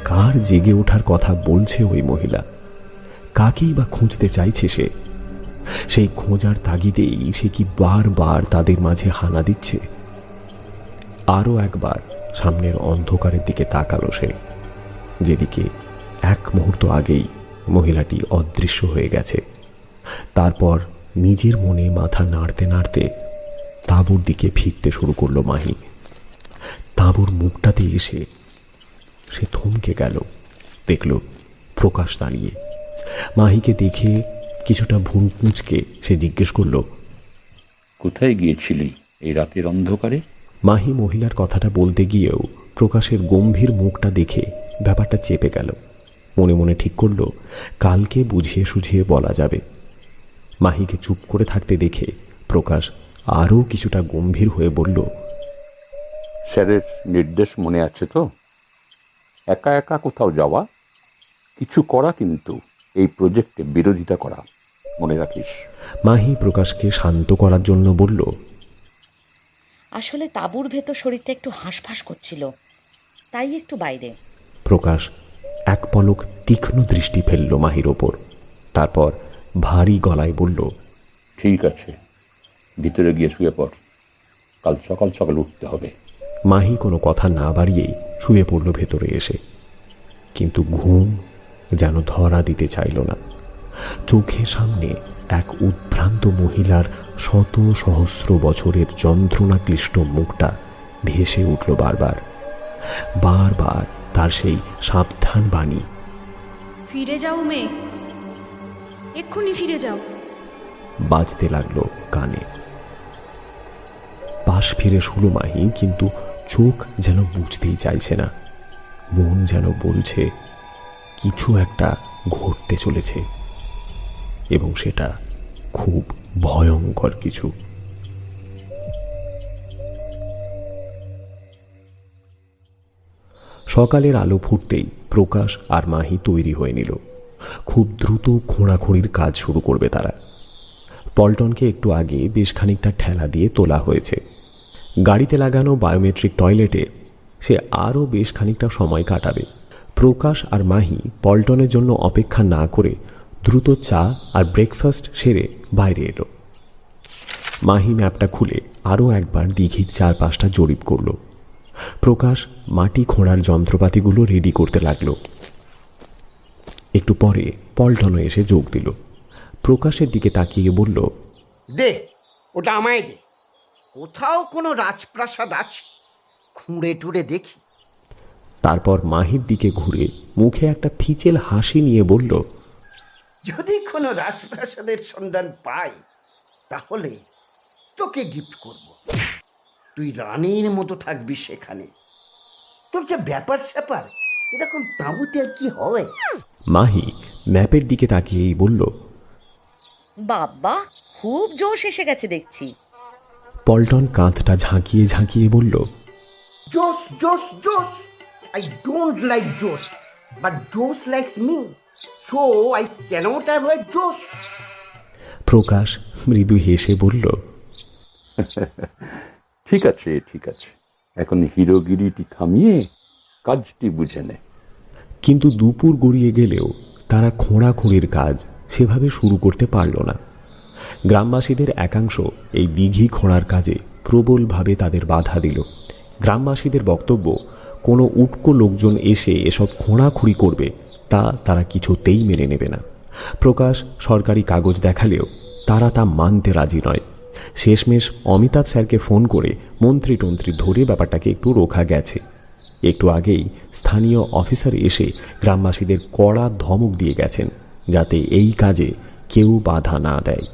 কার জেগে ওঠার কথা বলছে ওই মহিলা? কাকেই বা খুঁজতে চাইছে সে? সেই খোঁজার তাগিদেই সে কি বারবার তাদের মাঝে হানা দিচ্ছে? আরও একবার সামনের অন্ধকারের দিকে তাকালো সে, যেদিকে এক মুহূর্ত আগেই মহিলাটি অদৃশ্য হয়ে গেছে। তারপর নিজের মনে মাথা নাড়তে নাড়তে তাঁবুর দিকে ফিরতে শুরু করলো মাহি। তাঁবুর মুখটাতে এসে সে থমকে গেল। দেখল প্রকাশ দাঁড়িয়ে। মাহিকে দেখে কিছুটা ভুরু কুঁচকে সে জিজ্ঞেস করল, কোথায় গিয়েছিলি এই রাতের অন্ধকারে? মাহি মহিলার কথাটা বলতে গিয়েও প্রকাশের গম্ভীর মুখটা দেখে ব্যাপারটা চেপে গেল। মনে মনে ঠিক করল কালকে বুঝিয়ে সুঝিয়ে বলা যাবে। মাহিকে চুপ করে থাকতে দেখে প্রকাশ আরও কিছুটা গম্ভীর হয়ে বলল, স্যারের নির্দেশ মনে আছে তো? একা একা কোথাও যাওয়া, কিছু করা, কিন্তু এই প্রজেক্টে বিরোধিতা করা, মনে রাখিস। মাহি প্রকাশকে শান্ত করার জন্য বলল, আসলে তাঁবুর ভেতর শরীরটা একটু হাঁসফাঁস করছিল, তাই একটু বাইরে। প্রকাশ এক পলক তীক্ষ্ণ দৃষ্টি ফেলল মাহির ওপর। তারপর ভারী গলায় বলল, ঠিক আছে, ভিতরে গিয়ে শুয়ে পড়, কাল সকাল সকাল উঠতে হবে। মাহি কোনো কথা না বাড়িয়েই শুয়ে পড়ল ভেতরে এসে। কিন্তু ঘুম যেন ধরা দিতে চাইল না। চোখের সামনে এক উদ্ভ্রান্ত মহিলার শত সহস্র বছরের যন্ত্রণাক্লিষ্ট মুখটা ভেসে উঠল বারবার। বারবার তার সেই সাবধান বাণী, ফিরে যাও মেয়ে, এক্ষুনি ফিরে যাও, বাজতে লাগলো কানে। পাশ ফিরে শুলো মাহি, কিন্তু চোখ যেন বুঝতেই চাইছে না, মন যেন বলছে কিছু একটা ঘটতে চলেছে, এবং সেটা খুব ভয়ঙ্কর কিছু। সকালের আলো ফুটতেই প্রকাশ আর মাহি তৈরি হয়ে নিল। খুব দ্রুত খোঁড়াখুঁড়ির কাজ শুরু করবে তারা। পল্টনকে একটু আগে বেশ খানিকটা ঠেলা দিয়ে তোলা হয়েছে। গাড়িতে লাগানো বায়োমেট্রিক টয়লেটে সে আরও বেশ খানিকটা সময় কাটাবে। প্রকাশ আর মাহি পল্টনের জন্য অপেক্ষা না করে দ্রুত চা আর ব্রেকফাস্ট সেরে বাইরে এলো। মাহি ম্যাপটা খুলে আরও একবার দিঘির চারপাশটা জরিপ করল। প্রকাশ মাটি খোঁড়ার যন্ত্রপাতিগুলো রেডি করতে লাগলো। একটু পরে পল্টনও এসে যোগ দিল। প্রকাশের দিকে তাকিয়ে বলল, দে ওটা আমায় দে, কোথাও কোনো রাজপ্রাসাদ আছে, খুঁড়ে টুড়ে দেখি। তারপর মাহির দিকে ঘুরে মুখে একটা ফিচেল হাসি নিয়ে বলল, যদি কোনো রাজপ্রাসাদের সন্ধান পাই তাহলে তোকে গিফট করব, তুই রানীর মতো থাকবি সেখানে। তোর যে ব্যাপার স্যাপার এরকম তাঁবুতে আর কি হয়। মাহি ম্যাপের দিকে তাকিয়েই বলল, বাবা, খুব জোশ এসে গেছে দেখছি। পল্টন কাঁধটা ঝাঁকিয়ে ঝাঁকিয়ে বলল, Josh Josh Josh, I don't like Josh, but Josh likes me, so I cannot avoid Josh. প্রকাশ মৃদু হেসে বলল, ঠিক আছে ঠিক আছে, এখন হিরোগিরিটি থামিয়ে কাজটি বুঝে নে। কিন্তু দুপুর গড়িয়ে গেলেও তারা খোঁড়াখুঁড়ির কাজ সেভাবে শুরু করতে পারল না। গ্রামবাসীদের একাংশ এই দিঘি খোঁড়ার কাজে প্রবলভাবে তাদের বাধা দিল। গ্রামবাসীদের বক্তব্য, কোনো উটকো লোকজন এসে এসব খোঁড়াখুঁড়ি করবে তা তারা কিছুতেই মেনে নেবে না। প্রকাশ সরকারি কাগজ দেখালেও তারা তা মানতে রাজি নয়। শেষমেশ অমিতাভ স্যারকে ফোন করে মন্ত্রী টন্ত্রী ধরে ব্যাপারটাকে একটু রোখা গেছে। একটু আগেই স্থানীয় অফিসার এসে গ্রামবাসীদের কড়া ধমক দিয়ে গেছেন যাতে এই কাজে কেউ বাধা না দেয়।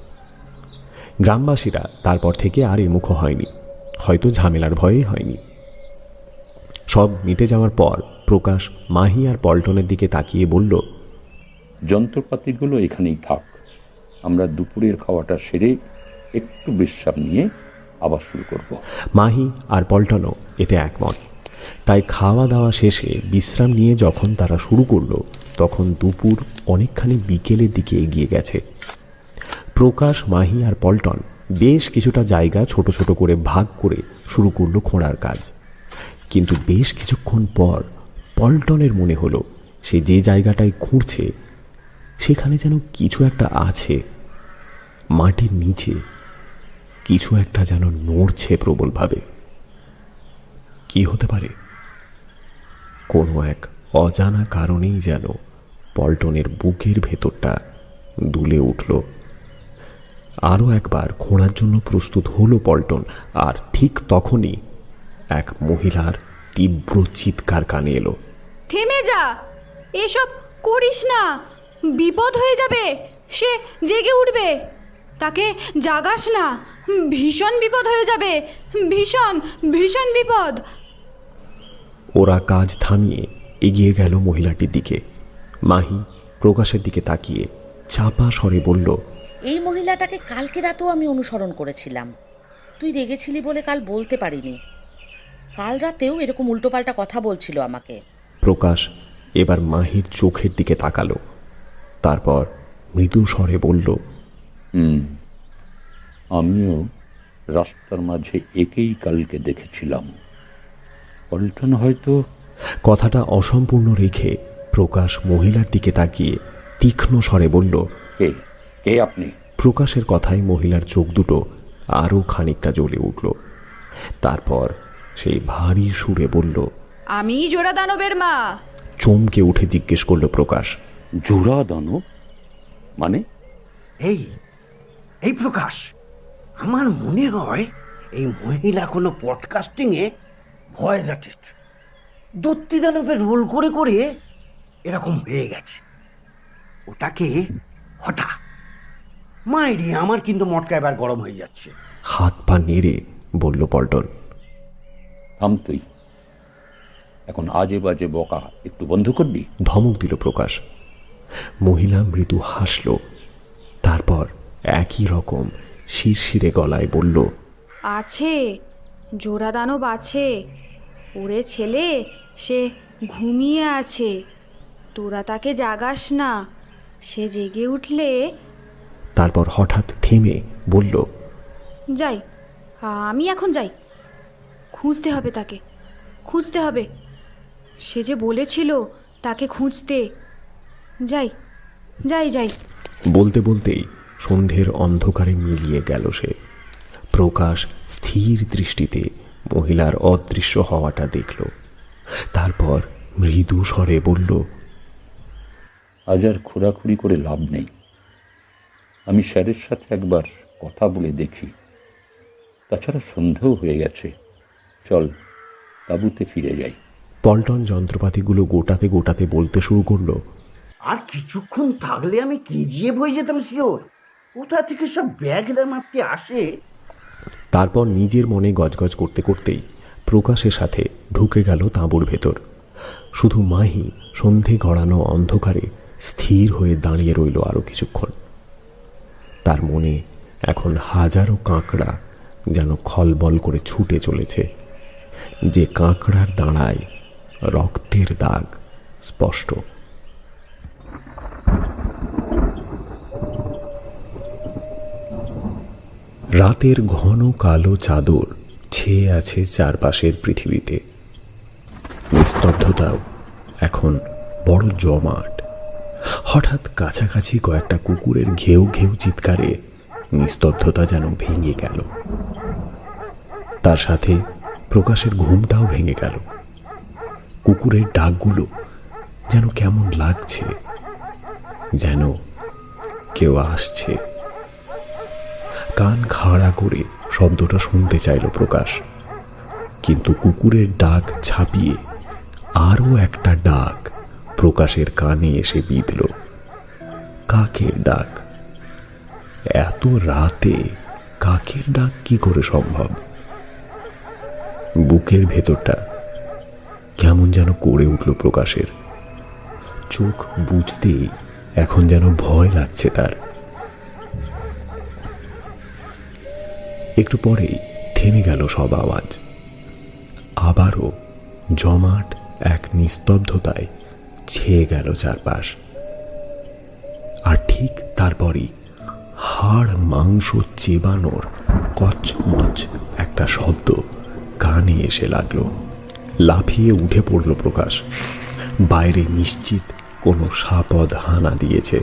গ্রামবাসীরা তারপর থেকে আর এমুখ হয়নি, হয়তো ঝামেলার ভয়েই হয়নি। সব মিটে যাওয়ার পর প্রকাশ মাহি আর পল্টনের দিকে তাকিয়ে বলল, যন্ত্রপাতিগুলো এখানেই থাক, আমরা দুপুরের খাওয়াটা সেরে একটু বিশ্রাম নিয়ে আবার শুরু করব। মাহি আর পল্টনও এতে একমত। তাই খাওয়া দাওয়া শেষে বিশ্রাম নিয়ে যখন তারা শুরু করলো তখন দুপুর অনেকখানি বিকেলের দিকে এগিয়ে গেছে। প্রকাশ, মাহি আর পল্টন বেশ কিছুটা জায়গা ছোট ছোট করে ভাগ করে শুরু করলো খোঁড়ার কাজ। কিন্তু বেশ কিছুক্ষণ পর পল্টনের মনে হলো সে যে জায়গাটায় খুঁড়ছে সেখানে যেন কিছু একটা আছে। মাটির নিচে কিছু একটা যেন নড়ছে প্রবলভাবে। কি হতে পারে? কোনো এক অজানা কারণেই যেন পল্টনের বুকের ভেতরটা দুলে উঠল। আরও একবার খোঁড়ার জন্য প্রস্তুত হলো পল্টন, আর ঠিক তখনই এক মহিলার তীব্র চিৎকার কানে এলো। থেমে যা, এসব করিস না, বিপদ হয়ে যাবে, সে জেগে উঠবে, তাকে জাগাস না, ভীষণ বিপদ হয়ে যাবে, ভীষণ ভীষণ বিপদ। ওরা কাজ থামিয়ে এগিয়ে গেল মহিলাটির দিকে। মাহি প্রকাশের দিকে তাকিয়ে চাপা স্বরে বলল, এই মহিলাটাকে কালকে রাতেও আমি অনুসরণ করেছিলাম, তুই রেগেছিলি বলে কাল বলতে পারিনি। কাল রাতেও এরকম উল্টোপাল্টা কথা বলছিল আমাকে। প্রকাশ এবার মাহির চোখের দিকে তাকালো, তারপর মৃদু স্বরে বলল, আমিও রাস্তার মাঝে একেই কালকে দেখেছিলাম। পল্টন হয়তো। কথাটা অসম্পূর্ণ রেখে প্রকাশ মহিলার দিকে তাকিয়ে তীক্ষ্ণ স্বরে বলল, কে কে আপনি? প্রকাশের কথায় মহিলার চোখ দুটো আরও খানিকটা জ্বলে উঠল। তারপর সেই ভারী সুরে বলল, আমি জোড়া দানবের মা। চমকে উঠে জিজ্ঞেস করল প্রকাশ, জোড়া দানব মানে? এই এই প্রকাশ, আমার মনে হয় এই মহিলা কোনো পডকাস্টিংয়ে ভয়েস আর্টিস্ট, দত্তি দানবের রোল করে করে এরকম হয়ে গেছে। ওটাকে হঠা মাইরি, আমার কিন্তু মটকা এবার গরম হয়ে যাচ্ছে। হাত পা নেড়ে বলল পল্টন, থাম তুই, এখন আজে বাজে বকা একটু বন্ধ করবি? ধমক দিল প্রকাশ। মহিলা মৃদু হাসল, তারপর একই রকম শিরশিরে গলায় বলল, আছে, জোড়া দানব আছে। ওরে ছেলে, সে ঘুমিয়ে আছে, তোরা তাকে জাগাস না। সে জেগে উঠলে। তারপর হঠাৎ থেমে বলল, যাই, আমি এখন যাই। খুঁজতে হবে তাকে, খুঁজতে হবে। সে যে বলেছিল তাকে খুঁজতে। যাই যাই যাই। বলতে বলতেই সন্ধ্যের অন্ধকারে মিলিয়ে গেল সে। প্রকাশ স্থির দৃষ্টিতে মহিলার অদৃশ্য হওয়াটা দেখল, তারপর মৃদু স্বরে বলল, আজ আর খোঁড়াখুড়ি করে লাভ নেই। আমি স্যারের সাথে একবার কথা বলে দেখি। তাছাড়া সন্ধ্যেও হয়ে গেছে, চল তাঁবুতে ফিরে যাই। পল্টন যন্ত্রপাতিগুলো গোটাতে গোটাতে বলতে শুরু করলো, আর কিছুক্ষণ থাকলে আমি কেজিএফ হয়ে যেতাম শিওর। কোথা থেকে সব ব্যাগরা মারতে আসে। তারপর নিজের মনে গজগজ করতে করতেই প্রকাশের সাথে ঢুকে গেল তাঁবুর ভেতর। শুধু মাহি সন্ধে গড়ানো অন্ধকারে স্থির হয়ে দাঁড়িয়ে রইল আরো কিছুক্ষণ। তার মনে এখন হাজারো কাঁকড়া যেন খলবল করে ছুটে চলেছে। যে কাঁকড়ার দাঁড়ায় রক্তের দাগ স্পষ্ট। রাতের ঘন কালো চাদর ছেয়ে আছে চারপাশের পৃথিবীতে। নিস্তব্ধতাও এখন বড় জমাট। হঠাৎ কাছাকাছি কয়েকটা কুকুরের ঘেউ ঘেউ চিৎকারে নিস্তব্ধতা যেন ভেঙে গেল। তার সাথে প্রকাশের ঘুমটাও ভেঙে গেল। কুকুরের ডাকগুলো যেন কেমন লাগছে, যেন কেউ আসছে। কান খাড়া করে শব্দটা শুনতে চাইল প্রকাশ, কিন্তু কুকুরের ডাক ছাপিয়ে আরো একটা ডাক প্রকাশের কানে এসে বিঁধল। কাকের ডাক। এত রাতে কাকের ডাক কি করে সম্ভব? বুকের ভেতরটা কেমন যেন করে উঠল প্রকাশের। চোখ বুঝতেই এখন যেন ভয় লাগছে তার। একটু পরেই থেমে গেল সব আওয়াজ। আবারও জমাট এক নিস্তব্ধতায় ছেয়ে গেল চারপাশ। আর ঠিক তারপরই হাড় মাংস চেবানোর কচমচ একটা শব্দ কানে এসে লাগলো। লাফিয়ে উঠে পড়ল প্রকাশ। বাইরে নিশ্চিত কোনো সাপদ হানা দিয়েছে।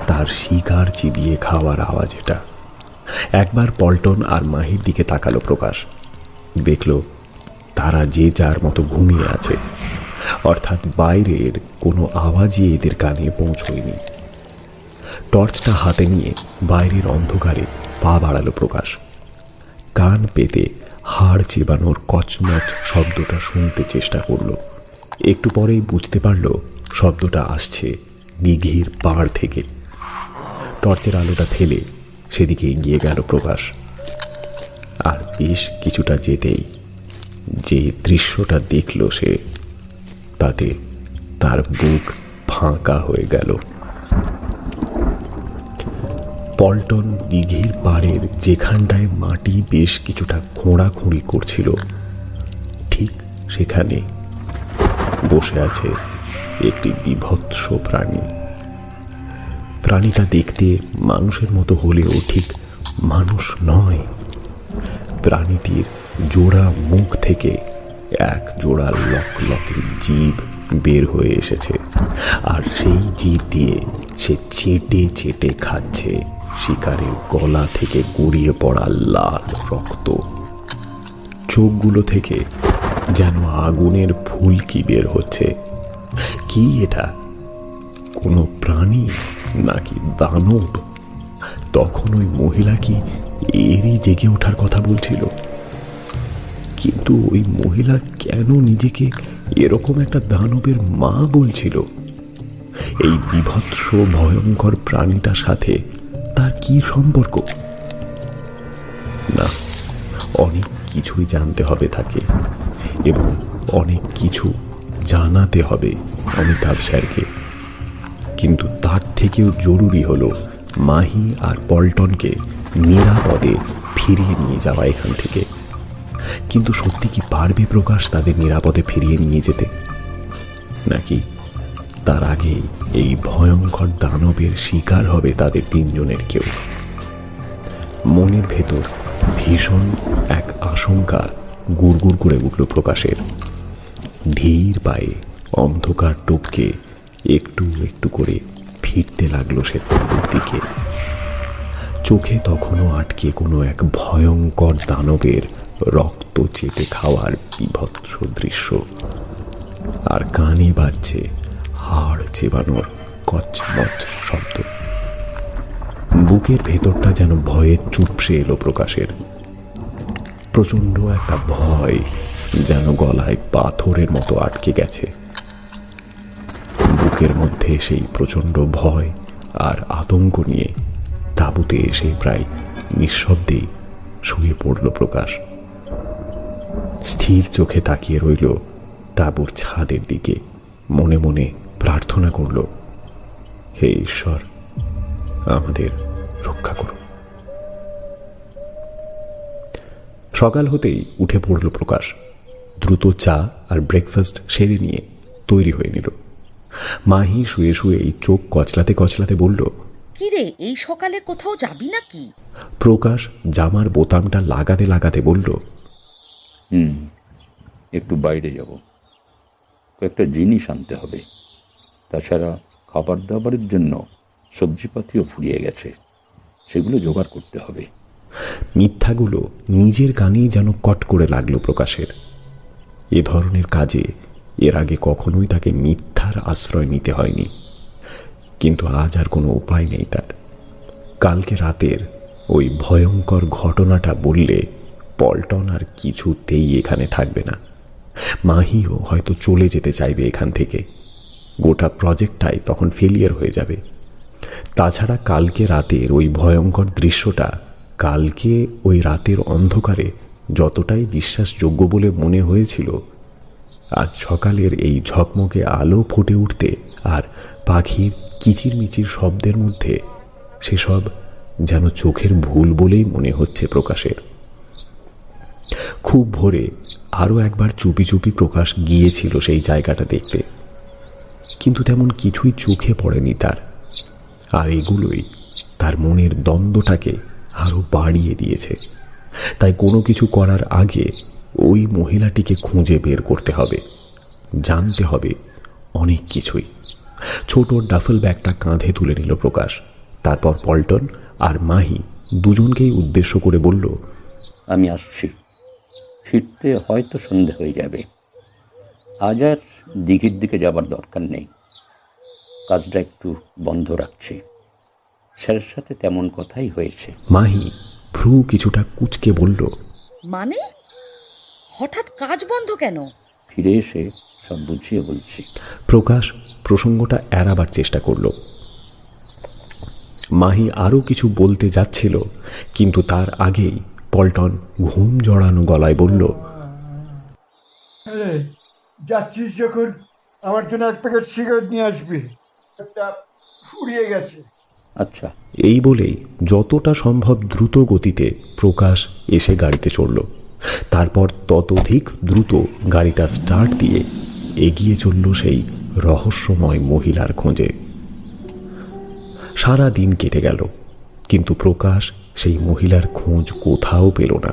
তার শিকার চিবিয়ে খাওয়ার আওয়াজ এটা। একবার পল্টন আর মাহির দিকে তাকালো প্রকাশ। দেখল তারা যে যার মতো ঘুমিয়ে আছে, অর্থাৎ বাইরের কোনো আওয়াজই এদের কানে পৌঁছয়নি। টর্চটা হাতে নিয়ে বাইরের অন্ধকারে পা বাড়ালো প্রকাশ। কান পেতে হাড় চেবানোর কচমচ শব্দটা শুনতে চেষ্টা করল। একটু পরেই বুঝতে পারল শব্দটা আসছে দিঘির পাড় থেকে। টর্চের আলোটা ফেলে সেদিকে এগিয়ে গেল প্রকাশ। আর বেশ কিছুটা যেতেই যে দৃশ্যটা দেখল সে, তাতে তার বুক ফাঁকা হয়ে গেল। পল্টন দিঘির পাড়ের যেখানটায় মাটি বেশ কিছুটা খোঁড়াখুঁড়ি করছিল, ঠিক সেখানে বসে আছে একটি বীভৎস প্রাণী। প্রাণীটা দেখতে মানুষের মতো হলেও ঠিক মানুষ নয়। প্রাণীটির জোড়া মুখ থেকে এক জোড়া লকলকে জিভ বের হয়ে এসেছে, আর সেই জিভ দিয়ে সে চেটে চেটে খাচ্ছে শিকারের গলা থেকে গড়িয়ে পড়া লাল রক্ত। চোখগুলো থেকে যেন আগুনের ফুলকি বের হচ্ছে। কি এটা? কোনো প্রাণী নাকি দানব? তখন ওই মহিলা কি এরই জেগে ওঠার কথা বলছিল? কিন্তু ওই মহিলা কেন নিজেকে এরকম একটা দানবের মা বলছিল? এই বীভৎস ভয়ঙ্কর প্রাণীটার সাথে তার কি সম্পর্ক? না, অনেক কিছুই জানতে হবে তাকে। এবং অনেক কিছু জানাতে হবে অমিতাভ স্যারকে। কিন্তু তার থেকেও জরুরি হলো মাহি আর পল্টনকে নিরাপদে ফিরিয়ে নিয়ে যাওয়া এখান থেকে। কিন্তু সত্যি কি পারবে প্রকাশ তাদের নিরাপদে ফিরিয়ে নিয়ে যেতে, নাকি তার আগে এই ভয়ঙ্কর দানবের শিকার হবে তাদের তিনজনের কেউ? মনের ভেতর ভীষণ এক আশঙ্কা গুড়গুড় করে উঠল প্রকাশের। ধীর পায়ে অন্ধকার টপকে একটু একটু করে ফিরতে লাগলো সে তাঁবুর দিকে। চোখে তখনও আটকে কোনো এক ভয়ঙ্কর দানবের রক্ত চেটে খাওয়ার বিভৎস দৃশ্য, আর কানে বাজছে হাড় চেবানোর কচমচ শব্দ। বুকের ভেতরটা যেন ভয়ে চুপসে এলো প্রকাশের। প্রচণ্ড একটা ভয় যেন গলায় পাথরের মতো আটকে গেছে। বুকের মধ্যে সেই প্রচণ্ড ভয় আর আতঙ্ক নিয়ে তাঁবুতে এসে প্রায় নিঃশব্দেই শুয়ে পড়ল প্রকাশ। স্থির চোখে তাকিয়ে রইল তাঁবুর ছাদের দিকে, মনে মনে প্রার্থনা করল, হে ঈশ্বর, আমাদের রক্ষা করুন। সকাল হতেই উঠে পড়ল প্রকাশ। দ্রুত চা আর ব্রেকফাস্ট সেরে নিয়ে তৈরি হয়ে নিল। মাহি শুয়ে শুয়েই চোখ কচলাতে কচলাতে বলল, কি রে, এই সকালে কোথাও যাবি নাকি? প্রকাশ জামার বোতামটা লাগাতে লাগাতে বলল, একটু বাইরে যাব, কয়েকটা জিনিস আনতে হবে। তাছাড়া খাবার দাবারের জন্য সবজিপাতিও ফুরিয়ে গেছে, সেগুলো জোগাড় করতে হবে। মিথ্যাগুলো নিজের কানেই যেন কট করে লাগলো প্রকাশের। এ ধরনের কাজে এর আগে কখনোই তাকে মিথ্যার আশ্রয় নিতে হয়নি, কিন্তু আজ আর কোনো উপায় নেই তার। কালকে রাতের ওই ভয়ঙ্কর ঘটনাটা বললে পল্টন আর কিছুতেই এখানে থাকবে না। মাহিও হয়তো চলে যেতে চাইবে এখান থেকে। গোটা প্রজেক্টটাই তখন ফেলিয়ার হয়ে যাবে। তাছাড়া কালকে রাতের ওই ভয়ঙ্কর দৃশ্যটা কালকে ওই রাতের অন্ধকারে যতটাই বিশ্বাসযোগ্য বলে মনে হয়েছিল, আজ সকালের এই ঝকমকে আলো ফুটে উঠতে আর পাখির কিচিরমিচির শব্দের মধ্যে সেসব যেন চোখের ভুল বলেই মনে হচ্ছে প্রকাশের। খুব ভোরে আরও একবার চুপি চুপি প্রকাশ গিয়েছিল সেই জায়গাটা দেখতে, কিন্তু তেমন কিছুই চোখে পড়েনি তার। আর এগুলোই তার মনের দ্বন্দ্বটাকে আরও বাড়িয়ে দিয়েছে। তাই কোনো কিছু করার আগে ওই মহিলাটিকে খুঁজে বের করতে হবে, জানতে হবে অনেক কিছুই। ছোট ডাফল ব্যাগটা কাঁধে তুলে নিল প্রকাশ। তারপর পল্টন আর মাহি দুজনকেই উদ্দেশ্য করে বলল, আমি আসছি, ফিরতে হয়তো সন্ধে হয়ে যাবে। আজ আর দিঘির দিকে যাবার দরকার নেই, কাজটা একটু বন্ধ রাখছি। স্যারের সাথে তেমন কথাই হয়েছে। মাহি ভ্রু কিছুটা কুঁচকে বলল, মানে হঠাৎ কাজ বন্ধ কেন? ফিরে এসে সব বুঝিয়ে বলছি। প্রকাশ প্রসঙ্গটা এড়াবার চেষ্টা করল। মাহি আরও কিছু বলতে যাচ্ছিল, কিন্তু তার আগেই পল্টন ঘুম জড়ানো গলায় বলল, যাচ্ছিস যখন আমার জন্য এক প্যাকেট সিগারেট নিয়ে আসবি, একটা ফুরিয়ে গেছে। আচ্ছা। এই বলেই যতটা সম্ভব দ্রুত গতিতে প্রকাশ এসে গাড়িতে চড়ল। তারপর ততোধিক দ্রুত গাড়িটা স্টার্ট দিয়ে এগিয়ে চলল সেই রহস্যময় মহিলার খোঁজে। সারা দিন কেটে গেল, কিন্তু প্রকাশ সেই মহিলার খোঁজ কোথাও পেল না।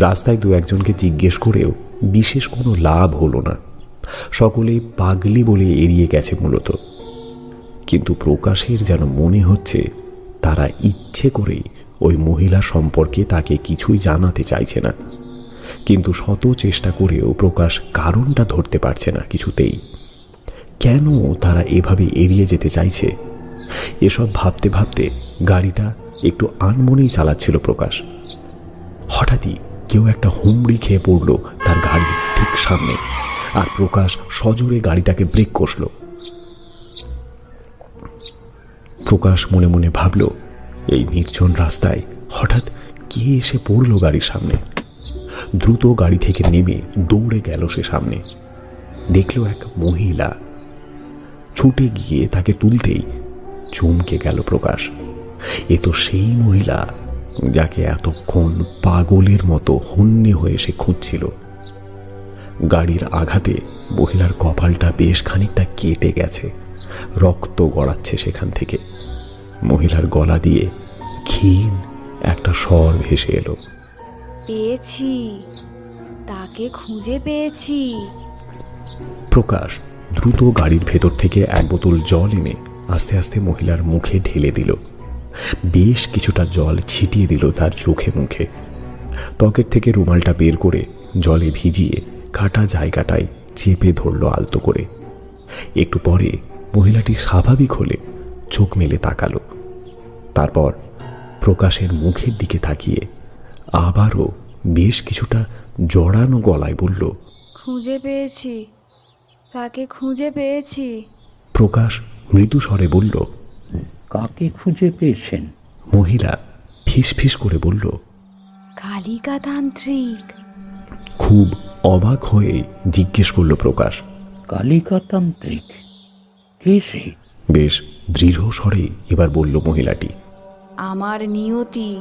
রাস্তায় দু একজনকে জিজ্ঞেস করেও বিশেষ কোনো লাভ হলো না। সকলেই পাগলি বলে এড়িয়ে গেছে মূলত। কিন্তু প্রকাশের যেন মনে হচ্ছে তারা ইচ্ছে করেই ওই মহিলা সম্পর্কে তাকে কিছুই জানাতে চাইছে না। কিন্তু শত চেষ্টা করেও প্রকাশ কারণটা ধরতে পারছে না কিছুতেই। কেন তারা এভাবে এড়িয়ে যেতে চাইছে? এসব ভাবতে ভাবতে গাড়িটা একটু আনমনেই চালাচ্ছিল প্রকাশ। হঠাৎই কেউ একটা হুমড়ি খেয়ে পড়ল তার গাড়ির ঠিক সামনে, আর প্রকাশ সজোরে গাড়িটাকে ব্রেক কষল। প্রকাশ মনে মনে ভাবল, এই নির্জন রাস্তায় হঠাৎ কে এসে পড়ল গাড়ির সামনে। দ্রুত গাড়ি থেকে নেমে দৌড়ে গেল সে সামনে। দেখল এক মহিলা। ছুটে গিয়ে তাকে তুলতেই চমকে গেল প্রকাশ। এ তো সেই মহিলা যাকে এতক্ষণ পাগলের মতো হন্যে হয়ে সে খুঁজছিল। গাড়ির আঘাতে মহিলার কপালটা বেশ খানিকটা কেটে গেছে, রক্ত গড়াচ্ছে সেখান থেকে। মহিলার গলা দিয়ে ক্ষীণ একটা স্বর ভেসে এলো, পেয়েছি, তাকে খুঁজে পেয়েছি। প্রকাশ দ্রুত গাড়ির ভেতর থেকে এক বোতল জল এনে আস্তে আস্তে মহিলার মুখে ঢেলে দিল। বেশ কিছুটা জল ছিটিয়ে দিল তার চোখে মুখে। পকেট থেকে রুমালটা বের করে জলে ভিজিয়ে কাটা জায়গাটায় চেপে ধরল আলতো করে। একটু পরে মহিলাটি স্বাভাবিক হলে চোখ মেলে তাকালো। তারপর প্রকাশের মুখের দিকে তাকিয়ে আবারও বেশ কিছুটা জড়ানো গলায় বলল, খুঁজে পেয়েছি, তাকে খুঁজে পেয়েছি। প্রকাশ মৃদু স্বরে বলল, কাকে খুঁজে পেয়েছেন? মহিলা ফিস ফিস করে বলল, কালিকা তান্ত্রিক। খুব অবাক হয়ে জিজ্ঞেস করল প্রকাশ, কালিকাতান্ত্রিক? কে সে? বেশ দৃঢ় স্বরে এবার বলল মহিলাটি, আমার নিয়তি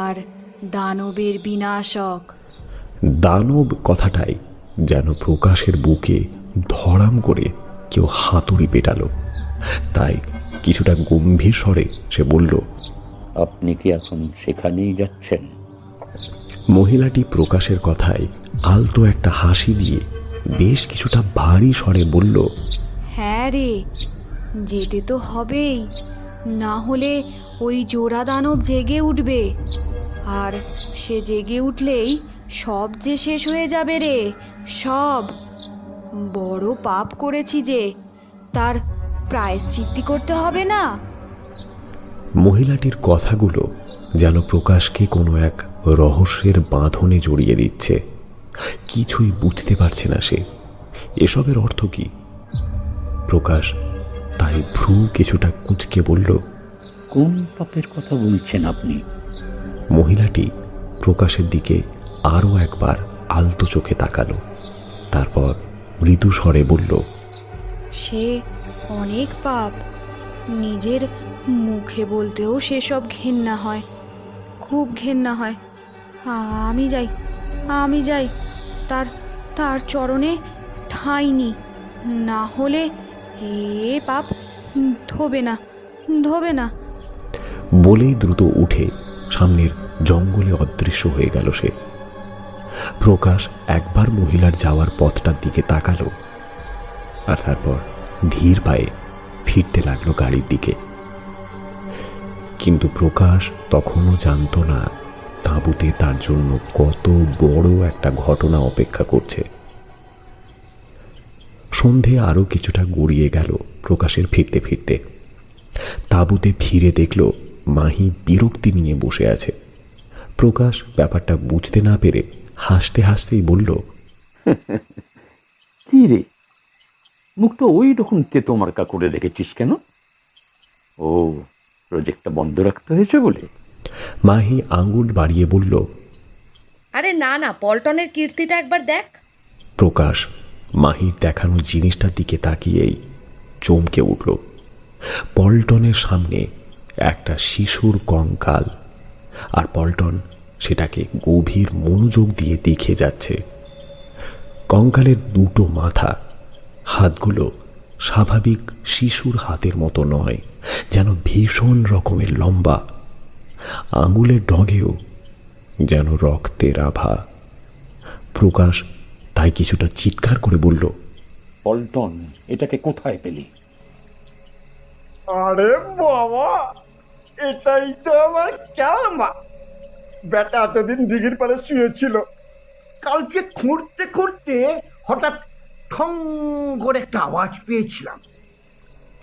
আর দানবের বিনাশক। দানব কথাটাই যেন প্রকাশের বুকে ধড়াম করে কেউ হাতুড়ি পেটালো। তাই কিছুটা গম্ভীর স্বরে সে বলল, আপনি কি এখন সেখানেই যাচ্ছেন? মহিলাটি প্রকাশের কথায় আলতো একটা হাসি দিয়ে বেশ কিছুটা ভারী স্বরে বলল, হ্যাঁ রে, যেতে তো হবেই, না হলে ওই জোড়া দানব জেগে উঠবে, আর সে জেগে উঠলেই সব যে শেষ হয়ে যাবে রে, সব। বড় পাপ করেছি যে, তার প্রায়শ্চিত্তি করতে হবে না? মহিলাটির কথাগুলো যেন প্রকাশকে কোনো এক রহস্যের বাঁধনে জড়িয়ে দিচ্ছে। কিছুই বুঝতে পারছে না সে, এসবের অর্থ কি। প্রকাশ তাই ভ্রু কিছুটা কুঁচকে বলল, কোন পাপের কথা বলছেন আপনি? মহিলাটি প্রকাশের দিকে আরও একবার আলতো চোখে তাকালো। তারপর মৃদু স্বরে বলল, সে অনেক পাপ, নিজের মুখে বলতেও সেসব ঘেন্না হয়, খুব ঘেন্না হয়। আমি যাই, তার চরণে ঠাঁই নি, না হলে এ পাপ ধোবে না। বলেই দ্রুত উঠে সামনের জঙ্গলে অদৃশ্য হয়ে গেল সে। প্রকাশ একবার মহিলার যাওয়ার পথটার দিকে তাকালো, আর তারপর ধীর পায়ে ফিরতে লাগলো গাড়ির দিকে। কিন্তু প্রকাশ তখনও জানতো না তাঁবুতে তার জন্য কত বড় একটা ঘটনা অপেক্ষা করছে। সন্ধে আরো কিছুটা গড়িয়ে গেল প্রকাশের ফিরতে ফিরতে। তাঁবুতে ফিরে দেখল মাহি বিরক্তি নিয়ে বসে আছে। প্রকাশ ব্যাপারটা বুঝতে না পেরে হাসতে হাসতেই বলল, কি রে, মুখটা ওই রকম তেতো মার্কা করে রেখেছিস কেন? ও, প্রজেক্টটা বন্ধ রাখতে হয়েছে বলে? মাহি আঙুল বাড়িয়ে বলল, আরে না, পল্টনের কীর্তিটা একবার দেখ। প্রকাশ মাহির দেখানো জিনিসটার দিকে তাকিয়েই চমকে উঠল। পল্টনের সামনে একটা শিশুর কঙ্কাল, আর পল্টন সেটাকে গভীর মনোযোগ দিয়ে দেখে যাচ্ছে। কঙ্কালের দুটো মাথা, হাতগুলো স্বাভাবিক শিশুর হাতের মতো নয়, যেন ভীষণ রকমের লম্বা। আঙুলের ডগেও যেন রক্তের আভা। প্রকাশ তাই কিছুটা চিৎকার করে বলল, পল্টন, এটাকে কোথায় পেলি? আরে বাবা, এটাই তো আমার ক্যালমা। বেটা এতদিন দিঘির পাড়ে শুয়েছিল, কালকে খুঁড়তে খুঁড়তে হঠাৎ ঠং করে একটা আওয়াজ পেয়েছিলাম,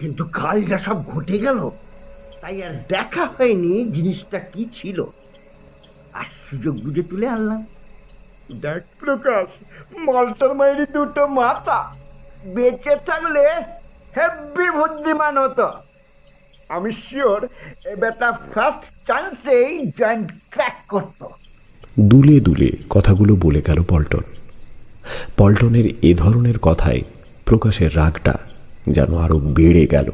কিন্তু কাল যা সব ঘটে গেল তাই আর দেখা হয়নি জিনিসটা কি ছিল। আর সুযোগ বুঝে তুলে আনলাম। দেখ প্রকাশ, মালটার মায়েরই দুটো মাথা, বেঁচে থাকলে হেব্বি বুদ্ধিমান হতো। আমি শিওর এ বেটা ফার্স্ট চান্সেই জয়েন্ট ক্র্যাক করতো। দুলে দুলে কথাগুলো বলে গেল পল্টন। পল্টনের এ ধরনের কথায় প্রকাশের রাগটা যেন আরো বেড়ে গেল।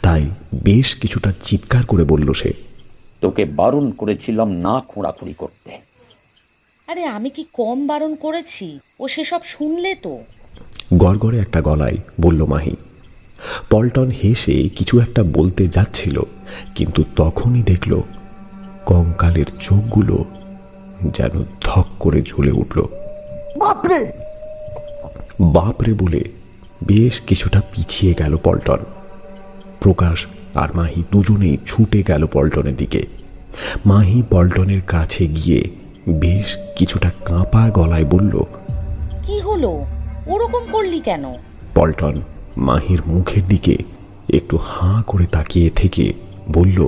তাই বেশ কিছুটা চিৎকার করে বলল সে, তোকে বারণ করেছিলাম না খোঁড়াখুড়ি করতে। আরে আমি কি কম বারণ করেছি? ও সেসব শুনলে তো। গড়গড়ে একটা গলায় বলল মাহি। পল্টন হেসে কিছু একটা বলতে যাচ্ছিল, কিন্তু তখনই দেখল কঙ্কালের চোখগুলো যেন ধক করে জ্বলে উঠল। বাপরে! বাপরে বলে বেশ কিছুটা পিছিয়ে গেল পল্টন। প্রকাশ আর মাহি দুজনেই ছুটে গেল পল্টনের দিকে। মাহি পল্টনের কাছে গিয়ে বেশ কিছুটা কাঁপা গলায় বলল, কি হলো? ওরকম করলি কেন? পল্টন মাহির মুখের দিকে একটু হাঁ করে তাকিয়ে থেকে বলল,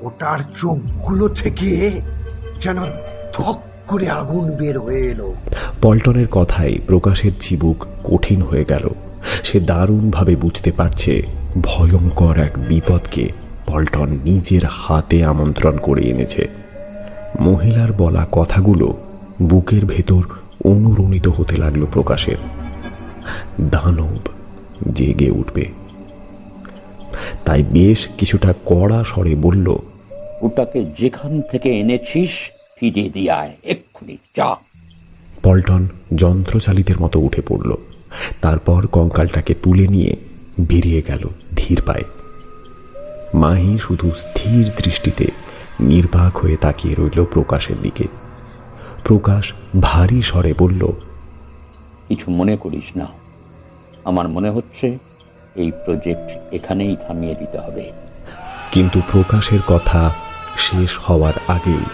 ওটার চোখগুলো থেকে যেন ধক করে আগুন বের হয়ে এলো। পল্টনের কথায় প্রকাশের চিবুক কঠিন হয়ে গেল। সে দারুণভাবে বুঝতে পারছে ভয়ঙ্কর এক বিপদকে পল্টন নিজের হাতে আমন্ত্রণ করে এনেছে। মহিলার বলা কথাগুলো বুকের ভেতর অনুরণিত হতে লাগলো প্রকাশের। দানব জেগে উঠবে। তাই বেশ কিছুটা কড়া স্বরে বলল, ওটাকে যেখান থেকে এনেছিস ফিরিয়ে দিয়ে আয়, এক্ষুনি যা। পল্টন যন্ত্রচালিতের মতো উঠে পড়ল। তারপর কঙ্কালটাকে তুলে নিয়ে বেরিয়ে গেল ধীর পায়ে। মাহি শুধু স্থির দৃষ্টিতে নির্বাক হয়ে তাকিয়ে রইল প্রকাশের দিকে। প্রকাশ ভারী স্বরে বলল, কিছু মনে করিস না, আমার মনে হচ্ছে এই প্রজেক্ট এখানেই থামিয়ে দিতে হবে। কিন্তু প্রকাশের কথা শেষ হওয়ার আগেই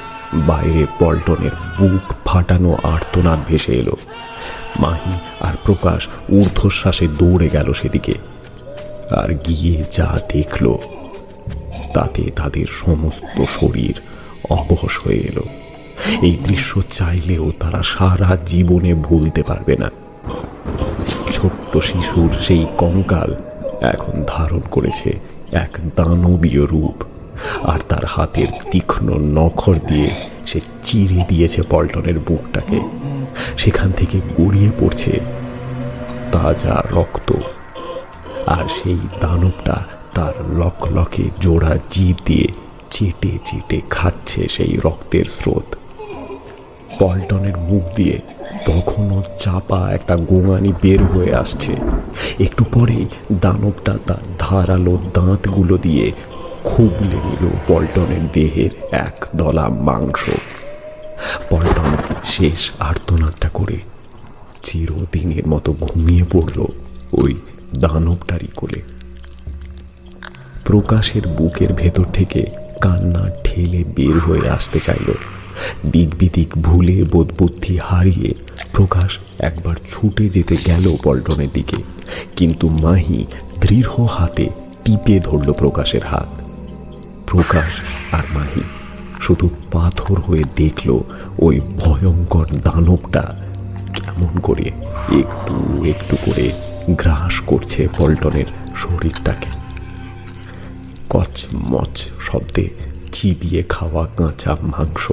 বাইরে পল্টনের বুক ফাটানো আর্তনাদ ভেসে এলো। মাহি আর প্রকাশ ঊর্ধ্বশ্বাসে দৌড়ে গেল সেদিকে। আর গিয়ে যা দেখল তাতে তাদের সমস্ত শরীর অবশ হয়ে এলো। এই দৃশ্য চাইলেও তারা সারা জীবনে ভুলতে পারবে না। ছোট্ট শিশুর সেই কঙ্কাল এখন ধারণ করেছে এক দানবীয় রূপ, আর তার হাতের তীক্ষ্ণ নখর দিয়ে সে চিরে দিয়েছে পল্টনের বুকটাকে। সেখান থেকে গড়িয়ে পড়ছে তাজা রক্ত, আর সেই দানবটা তার লকলকে জোড়া জিভ দিয়ে চেটে চেটে খাচ্ছে সেই রক্তের স্রোত। পল্টনের মুখ দিয়ে তখনও চাপা একটা গোঙানি বের হয়ে আসছে। একটু পরেই দানবটা তার ধারালো দাঁতগুলো দিয়ে খুবলে নিল পল্টনের দেহের এক দলা মাংস। পল্টন শেষ আর্তনাদটা করে চিরদিনের মতো ঘুমিয়ে পড়ল ওই দানবটারই কোলে। প্রকাশের বুকের ভেতর থেকে কান্না ঠেলে বের হয়ে আসতে চাইল। দিক বিদিক ভুলে বোধবুদ্ধি হারিয়ে প্রকাশ একবার ছুটে যেতে গেল পল্টনের দিকে, কিন্তু মাহি দৃঢ় হাতে টিপে ধরল প্রকাশের হাত। প্রকাশ আর মাহি শুধু পাথর হয়ে দেখল ওই ভয়ঙ্কর দানবটা কেমন করে একটু একটু করে গ্রাস করছে পল্টনের শরীরটাকে। কচমচ শব্দে চিবিয়ে খাওয়া কাঁচা মাংস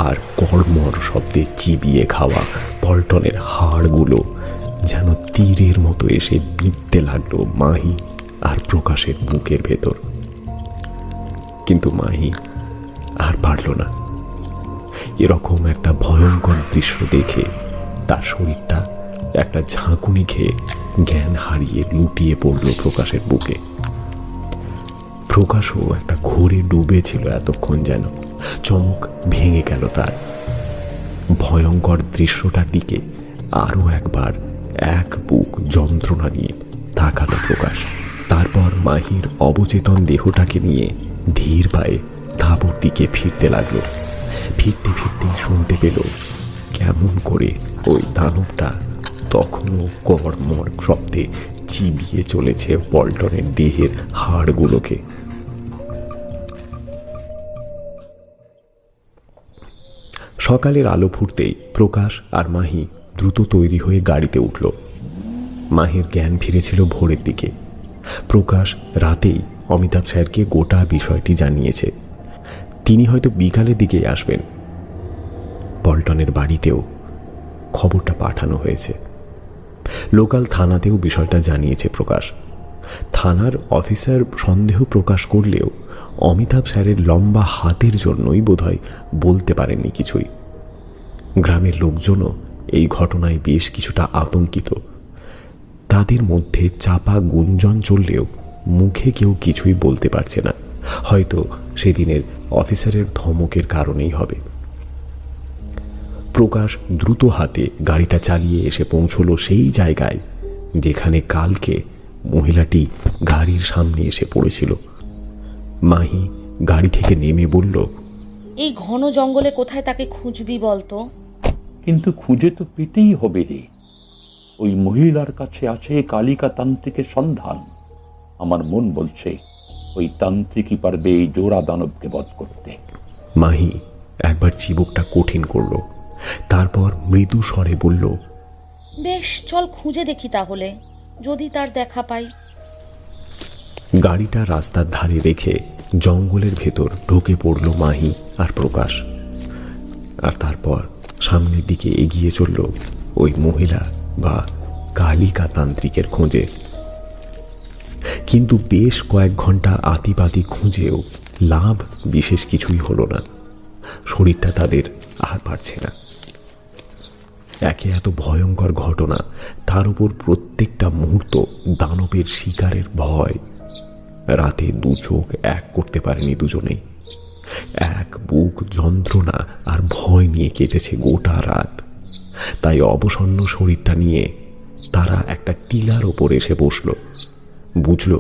আর কড়মড় শব্দে চিবিয়ে খাওয়া পল্টনের হাড়গুলো যেন তীরের মতো এসে বিঁধতে লাগলো মাহি আর প্রকাশের বুকের ভেতর। কিন্তু মাহি আর পারল না। এরকম একটা ভয়ঙ্কর দৃশ্য দেখে তার শরীরটা একটা ঝাঁকুনি খেয়ে জ্ঞান হারিয়ে লুটিয়ে পড়ল প্রকাশের বুকে। প্রকাশও একটা ঘোরে ডুবেছিল এতক্ষণ, যেন চমক ভেঙে গেল তার। ভয়ঙ্কর দৃশ্যটার দিকে আরো একবার এক বুক যন্ত্রণা নিয়ে তাকালো প্রকাশ। তারপর মাহির অবচেতন দেহটাকে নিয়ে ধীর পায়ে ধাবুর দিকে ফিরতে লাগলো। ফিরতে ফিরতেই শুনতে পেল কেমন করে ওই দানবটা তখনও কড়মড় শব্দে চিবিয়ে চলেছে পল্টনের দেহের হাড়গুলোকে। সকালের আলো ফুটতেই প্রকাশ আর মাহি দ্রুত তৈরি হয়ে গাড়িতে উঠল। মাহির জ্ঞান ফিরেছিল ভোরের দিকে। প্রকাশ রাতেই অমিতাভ স্যারকে গোটা বিষয়টি জানিয়েছে। তিনি হয়তো বিকালের দিকেই আসবেন। পল্টনের বাড়িতেও খবরটা পাঠানো হয়েছে। লোকাল থানাতেও বিষয়টা জানিয়েছে প্রকাশ। থানার অফিসার সন্দেহ প্রকাশ করলেও অমিতাভ স্যারের লম্বা হাতের জন্যই বোধহয় বলতে পারেননি কিছুই। গ্রামের লোকজনও এই ঘটনায় বেশ কিছুটা আতঙ্কিত। তাদের মধ্যে চাপা গুঞ্জন চললেও মুখে কেউ কিছুই বলতে পারছে না। হয়তো সেদিনের অফিসারের ধমকের কারণেই হবে। প্রকাশ দ্রুত হাতে গাড়িটা চালিয়ে এসে পৌঁছলো সেই জায়গায় যেখানে কালকে মহিলাটি গাড়ির সামনে এসে পড়েছিল। মাহি গাড়ি থেকে নেমে বলল, এই ঘন জঙ্গলে কোথায় তাকে খুঁজবি বলতো? কিন্তু খুঁজে তো পেতেই হবে রে। ওই মহিলার কাছে আছে কালিকা তান্ত্রিকের সন্ধান। আমার মন বলছে ওই তান্ত্রিকই পারবে এই জোড়া দানবকে বধ করতে। মাহি একবার চিবুকটা কঠিন করল, তারপর মৃদু স্বরে বলল, বেশ, চল খুঁজে দেখি তাহলে, যদি তার দেখা পাই। গাড়িটা রাস্তার ধারে রেখে জঙ্গলের ভেতর ঢুকে পড়ল মাহি আর প্রকাশ। আর তারপর সামনের দিকে এগিয়ে চলল ওই মহিলা বা কালিকা তান্ত্রিকের খোঁজে। কিন্তু বেশ কয়েক ঘন্টা আতিপাতি খুঁজেও লাভ বিশেষ কিছুই হলো না। শরীরটা তাদের আর পারছে না। একে এত ভয়ঙ্কর ঘটনা, তার উপর প্রত্যেকটা মুহূর্ত দানবের শিকারের ভয়। রাতে দু চোখ এক করতে পারেনি দুজনেই। এক বুক যন্ত্রণা আর ভয় নিয়ে কেটেছে গোটা রাত। তাই অবসন্ন শরীরটা নিয়ে তারা একটা টিলার ওপর এসে বসল। বুঝল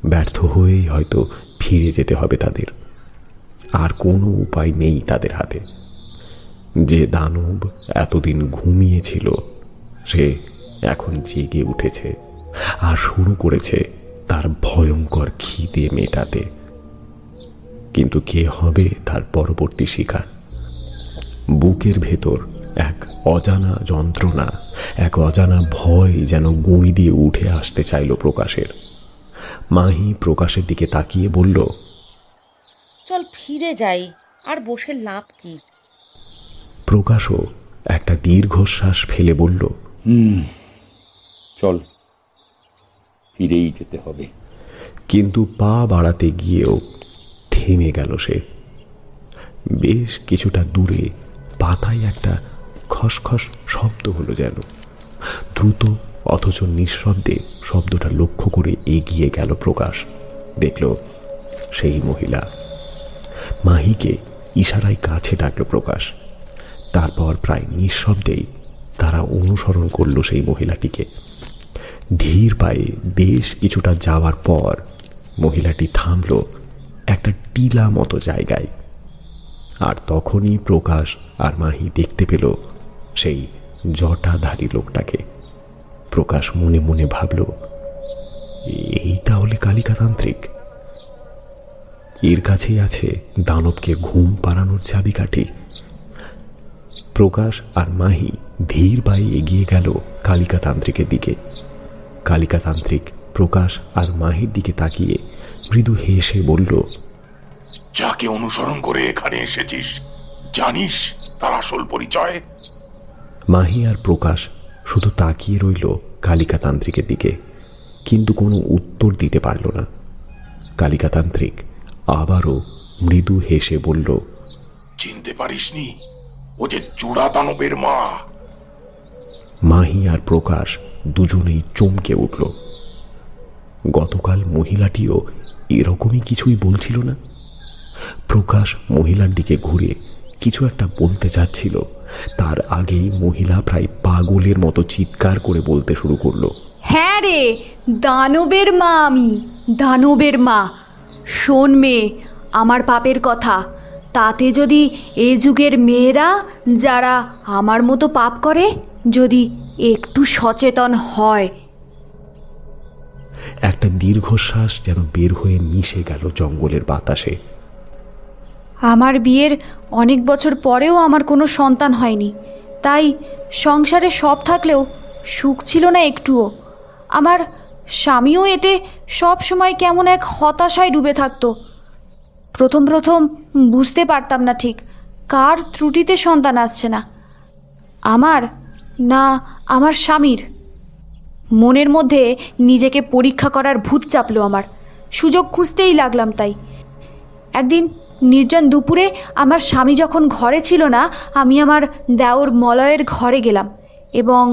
ব্যর্থ হয়েই হয়তো ফিরে যেতে হবে তাদের। আর কোনো উপায় নেই তাদের হাতে। যে দানব এতদিন ঘুমিয়েছিল সে এখন জেগে উঠেছে আর শুরু করেছে তার ভয়ঙ্কর খিদে মেটাতে। কিন্তু কে হবে তার পরবর্তী শিকার? বুকের ভেতর এক অজানা যন্ত্রণা, এক অজানা ভয় যেন গুঁড়ি দিয়ে উঠে আসতে চাইল প্রকাশের। মাহি প্রকাশের দিকে তাকিয়ে বলল, চল ফিরে যাই, আর বসে লাভ কি? প্রকাশও একটা দীর্ঘশ্বাস ফেলে বলল, চল, ফিরেই যেতে হবে। কিন্তু পা বাড়াতে গিয়েও থেমে গেল সে। বেশ কিছুটা দূরে পাতায় একটা খসখস শব্দ হলো যেন। দ্রুত অথচ নিঃশব্দে শব্দটা লক্ষ্য করে এগিয়ে গেল প্রকাশ। দেখল সেই মহিলা। মাহিকে ইশারায় কাছে ডাকল প্রকাশ। তারপর প্রায় নিঃশব্দেই তারা অনুসরণ করল সেই মহিলাটিকে। ধীর পায়ে বেশ কিছুটা যাওয়ার পর মহিলাটি থামল একটা টিলা মতো জায়গায়। আর তখনই প্রকাশ আর মাহি দেখতে পেল সেই জটাধারী লোকটাকে। প্রকাশ মনে মনে ভাবল, এই তাহলে কালিকা তান্ত্রিক। এর কাছেই আছে দানবকে ঘুম পাড়ানোর চাবিকাঠি। প্রকাশ আর মাহি ধীর পায়ে এগিয়ে গেল কালিকা তান্ত্রিকের দিকে। কালিকা তান্ত্রিক প্রকাশ আর মাহির দিকে তাকিয়ে মৃদু হেসে বলল, যাকে অনুসরণ করে এখানে এসেছিস জানিস তার আসল পরিচয়? মাহি আর প্রকাশ শুধু তাকিয়ে রইল কালিকা তান্ত্রিকের দিকে, কিন্তু কোনো উত্তর দিতে পারল না। কালিকা তান্ত্রিক আবারও মৃদু হেসে বলল, চিনতে পারিসনি? ও যে জোড়া দানবের মা। মাহি আর প্রকাশ দুজনেই চমকে উঠল। গতকাল মহিলাটিও এরকমই কিছুই বলছিল না? প্রকাশ মহিলার দিকে ঘুরে কিছু একটা বলতে চাচ্ছিল, তার আগেই মহিলা প্রায় পাগলের মতো চিৎকার করে বলতে শুরু করলো, হ্যাঁ রে, দানবের মা আমি, দানবের মা। শোন মেয়ে, আমার পাপের কথা। তাতে যদি এ যুগের মেয়েরা যারা আমার মতো পাপ করে যদি একটু সচেতন হয়। একটা দীর্ঘশ্বাস যেন বের হয়ে মিশে গেল জঙ্গলের বাতাসে। আমার বিয়ের অনেক বছর পরেও আমার কোনো সন্তান হয়নি, তাই সংসারে সব থাকলেও সুখ ছিল না একটুও। আমার স্বামীও এতে সব সময় কেমন এক হতাশায় ডুবে থাকতো। প্রথম বুঝতে পারতাম না ঠিক কার ত্রুটিতে সন্তান আসছে না? আমার না আমার স্বামীর? মনের মধ্যে নিজেকে পরীক্ষা করার ভূত চাপলো আমার। সুযোগ খুঁজতেই লাগলাম তাই। একদিন নির্জন দুপুরে আমার স্বামী যখন ঘরে ছিল না, আমি আমার দেওর মলয়ের ঘরে গেলাম এবং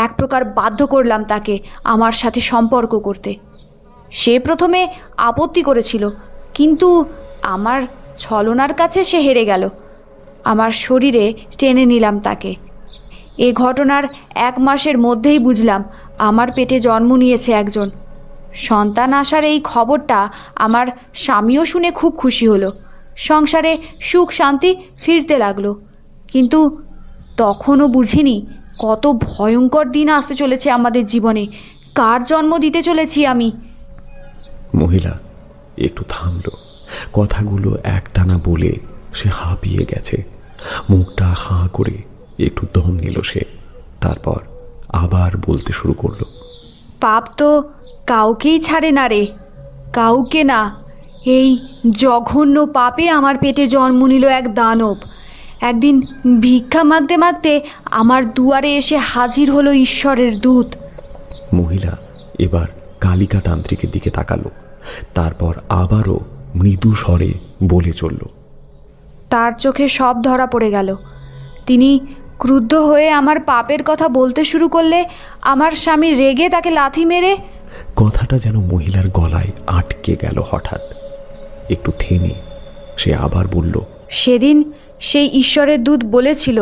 এক প্রকার বাধ্য করলাম তাকে আমার সাথে সম্পর্ক করতে। সে প্রথমে আপত্তি করেছিল, কিন্তু আমার ছলনার কাছে সে হেরে গেল। আমার শরীরে টেনে নিলাম তাকে। এ ঘটনার 1 মাসের মধ্যেই বুঝলাম আমার পেটে জন্ম নিয়েছে একজন সন্তান। আসার এই খবরটা আমার স্বামীও শুনে খুব খুশি হলো। সংসারে সুখ শান্তি ফিরতে লাগলো। কিন্তু তখনও বুঝিনি কত ভয়ঙ্কর দিন আসতে চলেছে আমাদের জীবনে। কার জন্ম দিতে চলেছি আমি? মহিলা একটু থামল। কথাগুলো একটানা বলে সে হাঁপিয়ে গেছে। মুখটা হাঁ করে একটু দম নিল সে। তারপর আবার বলতে শুরু করলো। পাপ তো কাউকেই ছাড়ে না রে, কাউকে না। এই জঘন্য পাপে আমার পেটে জন্ম নিল এক দানব। একদিন ভিক্ষা মাগতে মাগতে আমার দুয়ারে এসে হাজির হলো ঈশ্বরের দূত। মহিলা এবার কালিকা তান্ত্রিকের দিকে তাকালো। তারপর আবারও মৃদু স্বরে বলে চলল। তার চোখে সব ধরা পড়ে গেল। তিনি ক্রুদ্ধ হয়ে আমার পাপের কথা বলতে শুরু করলে আমার স্বামী রেগে তাকে লাথি মেরে। কথাটা যেন মহিলার গলায় আটকে গেল হঠাৎ। একটু থেমে সে আবার বলল, সেদিন সেই ঈশ্বরের দূত বলেছিল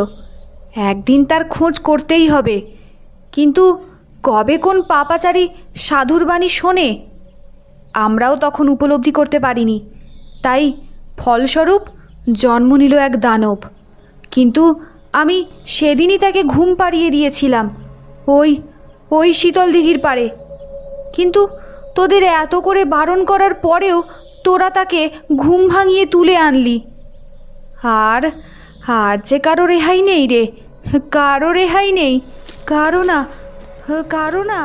একদিন তার খোঁজ করতেই হবে, কিন্তু কবে কোন পাপাচারী সাধুর বাণী শোনে আমরাও তখন উপলব্ধি করতে পারিনি। তাই ফলস্বরূপ জন্ম নিল এক দানব। কিন্তু আমি সেদিনই তাকে ঘুম পাড়িয়ে দিয়েছিলাম ওই শীতল দিঘির পাড়ে। কিন্তু তোদের এত করে বারণ করার পরেও তোরা তাকে ঘুম ভাঙিয়ে তুলে আনলি। আর যে কারো রেহাই নেই রে, কারো রেহাই নেই, কারো না।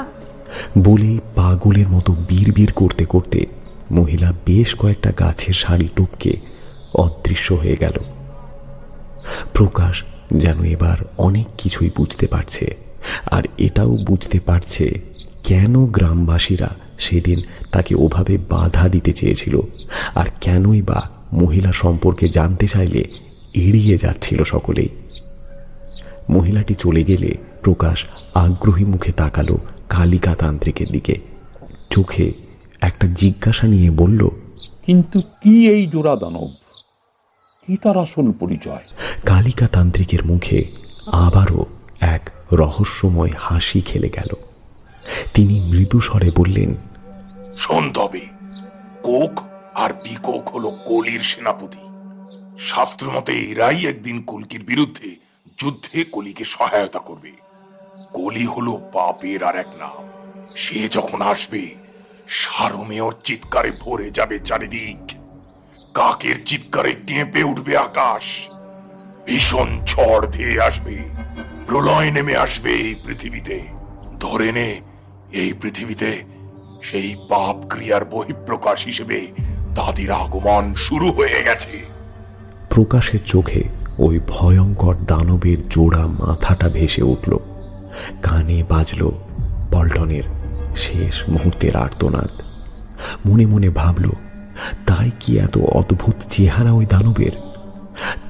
বলেই পাগলের মতো বিড়বিড় করতে করতে মহিলা বেশ কয়েকটা গাছের সারি টপকে অদৃশ্য হয়ে গেল। প্রকাশ যেন এবার অনেক কিছুই বুঝতে পারছে। আর এটাও বুঝতে পারছে কেন গ্রামবাসীরা সেদিন তাকে ওভাবে বাধা দিতে চেয়েছিল, আর কেনই বা মহিলা সম্পর্কে জানতে চাইলে এড়িয়ে যাচ্ছিল সকলেই। মহিলাটি চলে গেলে প্রকাশ আগ্রহী মুখে তাকালো কালিকা তান্ত্রিকের দিকে। চোখে একটা জিজ্ঞাসা নিয়ে বলল, কিন্তু কি এই জোড়া দানব? কি তার আসল পরিচয়? কালিকা তান্ত্রিকের মুখে আবারও এক রহস্যময় হাসি খেলে গেল। তিনি মৃদু স্বরে বললেন, শোন তবে, কোক আর বিকোক হলো কলির সেনাপতি। শাস্ত্র মতে এরাই একদিন কলকির বিরুদ্ধে যুদ্ধে কলিকে সহায়তা করবে। কলি হলো পাপের আর এক নাম। সে যখন আসবে সারমেয়র চিৎকারে ভরে যাবে চারিদিক। কাকের চিৎকারে কেঁপে উঠবে আকাশ। ভীষণ ঝড় ধেয়ে আসবে। প্রলয় নেমে আসবে এই পৃথিবীতে। ধরে নে, এই পৃথিবীতে সেই পাপ ক্রিয়ার বহিঃপ্রকাশ হিসেবে তাদের আগমন শুরু হয়ে গেছে। প্রকাশের চোখে ওই ভয়ঙ্কর দানবের জোড়া মাথাটা ভেসে উঠল। কানে বাজল পল্টনের শেষ মুহূর্তের আর্তনাদ। মনে মনে ভাবল, তাই কি এত অদ্ভুত চেহারা ওই দানবের?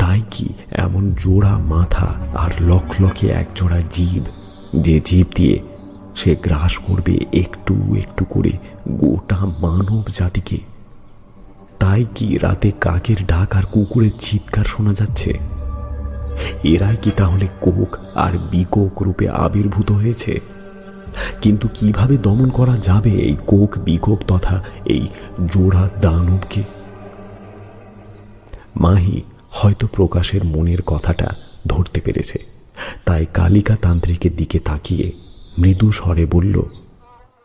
তাই কি এমন জোড়া মাথা আর লকলকে এক জোড়া জীব, যে জীব দিয়ে সে গ্রাস করবে একটু একটু করে গোটা মানব জাতিকে? তাই কি রাতে কাকের ডাক আর কুকুরের চিৎকার শোনা যাচ্ছে? এরাই কি তাহলে কোক আর বিকোক রূপে আবির্ভূত হয়েছে? কিন্তু কিভাবে দমন করা যাবে এই কোক বিকোক তথা এই জোড়া দানবকে? মাহি হয়তো প্রকাশের মনের কথাটা ধরতে পেরেছে, তাই কালিকা তান্ত্রিকের দিকে তাকিয়ে মৃদু স্বরে বলল,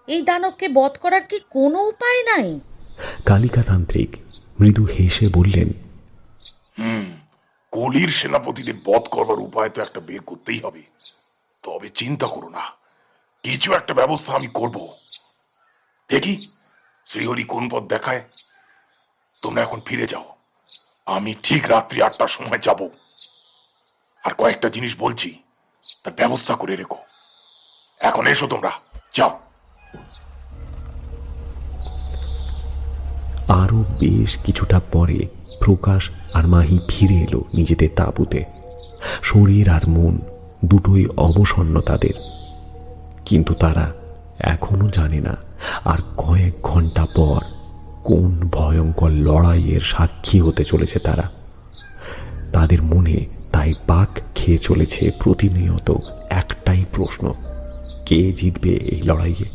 এই দানবকে বধ করার কি কোনো উপায় নাই? কালিকা তান্ত্রিক মৃদু হেসে বললেন, কলির সেনাপতিদের বধ করবার উপায় তো একটা বের করতেই হবে। তবে চিন্তা করো না, কিছু একটা ব্যবস্থা আমি করব। দেখি শ্রীহরি কোন পথ দেখায়। তোমরা এখন ফিরে যাও। আমি ঠিক রাত্রি 8টার সময় যাব। আর কয়েকটা জিনিস বলছি, তার ব্যবস্থা করে রেখো। এখন এসো তোমরা, যাও। আরও বেশ কিছুটা পরে প্রকাশ আর মাহি ফিরে এলো নিজেদের তাঁবুতে। শরীর আর মন দুটোই অবসন্ন তাদের, কিন্তু তারা এখনো জানে না আর কয়েক ঘন্টা পর কোন ভয়ঙ্কর লড়াইয়ের সাক্ষী হতে চলেছে তারা। তাদের মনে তাই পাক খেয়ে চলেছে প্রতিনিয়ত একটাই প্রশ্ন, কে জিতবে এই লড়াইয়ে?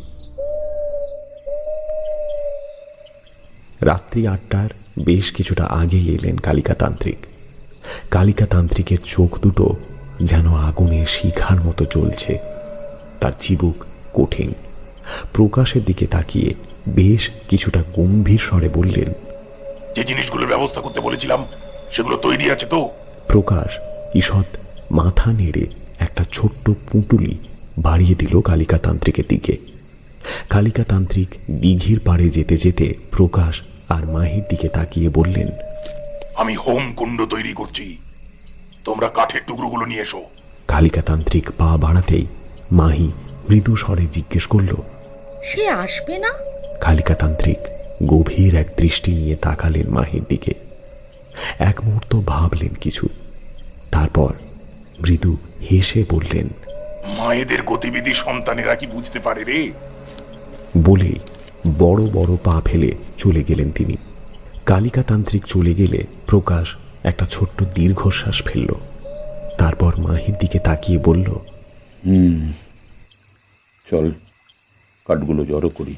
রাত্রি 8টার বেশ কিছুটা আগেই এলেন কালিকাতান্ত্রিক। কালিকাতান্ত্রিকের চোখ দুটো যেন আগুনের শিখার মতো জ্বলছে, তার চিবুক কঠিন। প্রকাশের দিকে তাকিয়ে বেশ কিছুটা গম্ভীর স্বরে বললেন, যে জিনিসগুলোর ব্যবস্থা করতে বলেছিলাম সেগুলো তৈরি আছে তো? প্রকাশ ঈষৎ মাথা নেড়ে একটা ছোট্ট পুঁটুলি বাড়িয়ে দিল কালিকাতান্ত্রিকের দিকে। কালিকাতান্ত্রিক দিঘির পাড়ে যেতে যেতে প্রকাশ আর মাহির দিকে তাকিয়ে বললেন, আমি হোম কুণ্ড তৈরি করছি, তোমরা কাঠের টুকরোগুলো নিয়ে এসো। কালিকাতান্ত্রিক পা বাড়াতেই মাহি মৃদু স্বরে জিজ্ঞেস করল, সে আসবে না? কালিকাতান্ত্রিক গভীর এক দৃষ্টি নিয়ে তাকালেন মাহির দিকে। এক মুহূর্ত ভাবলেন কিছু, তারপর মৃদু হেসে বললেন, মায়েদের গতিবিধি সন্তানেরা কি বুঝতে পারে রে? বলেই বড় বড় পা ফেলে চলে গেলেন তিনি। কালিকাতান্ত্রিক চলে গেলে প্রকাশ একটা ছোট্ট দীর্ঘশ্বাস ফেলল। তারপর মাহির দিকে তাকিয়ে বলল, চল কাঠগুলো জড়ো করি।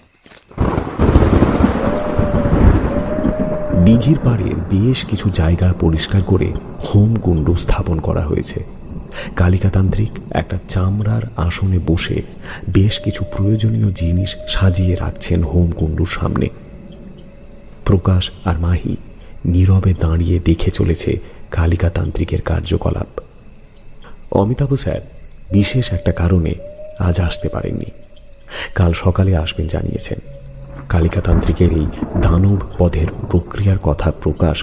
দিঘির পাড়ে বেশ কিছু জায়গা পরিষ্কার করে হোমকুণ্ড স্থাপন করা হয়েছে। কালিকাতান্ত্রিক একটা চামড়ার আসনে বসে বেশ কিছু প্রয়োজনীয় জিনিস সাজিয়ে রাখছেন হোমকুণ্ডুর সামনে। প্রকাশ আর মাহি নীরবে দাঁড়িয়ে দেখে চলেছে কালিকাতান্ত্রিকের কার্যকলাপ। অমিতাভ স্যার বিশেষ একটা কারণে আজ আসতে পারেননি, কাল সকালে আসবেন জানিয়েছেন। কালিকাতান্ত্রিকের এই দানব পথের প্রক্রিয়ার কথা প্রকাশ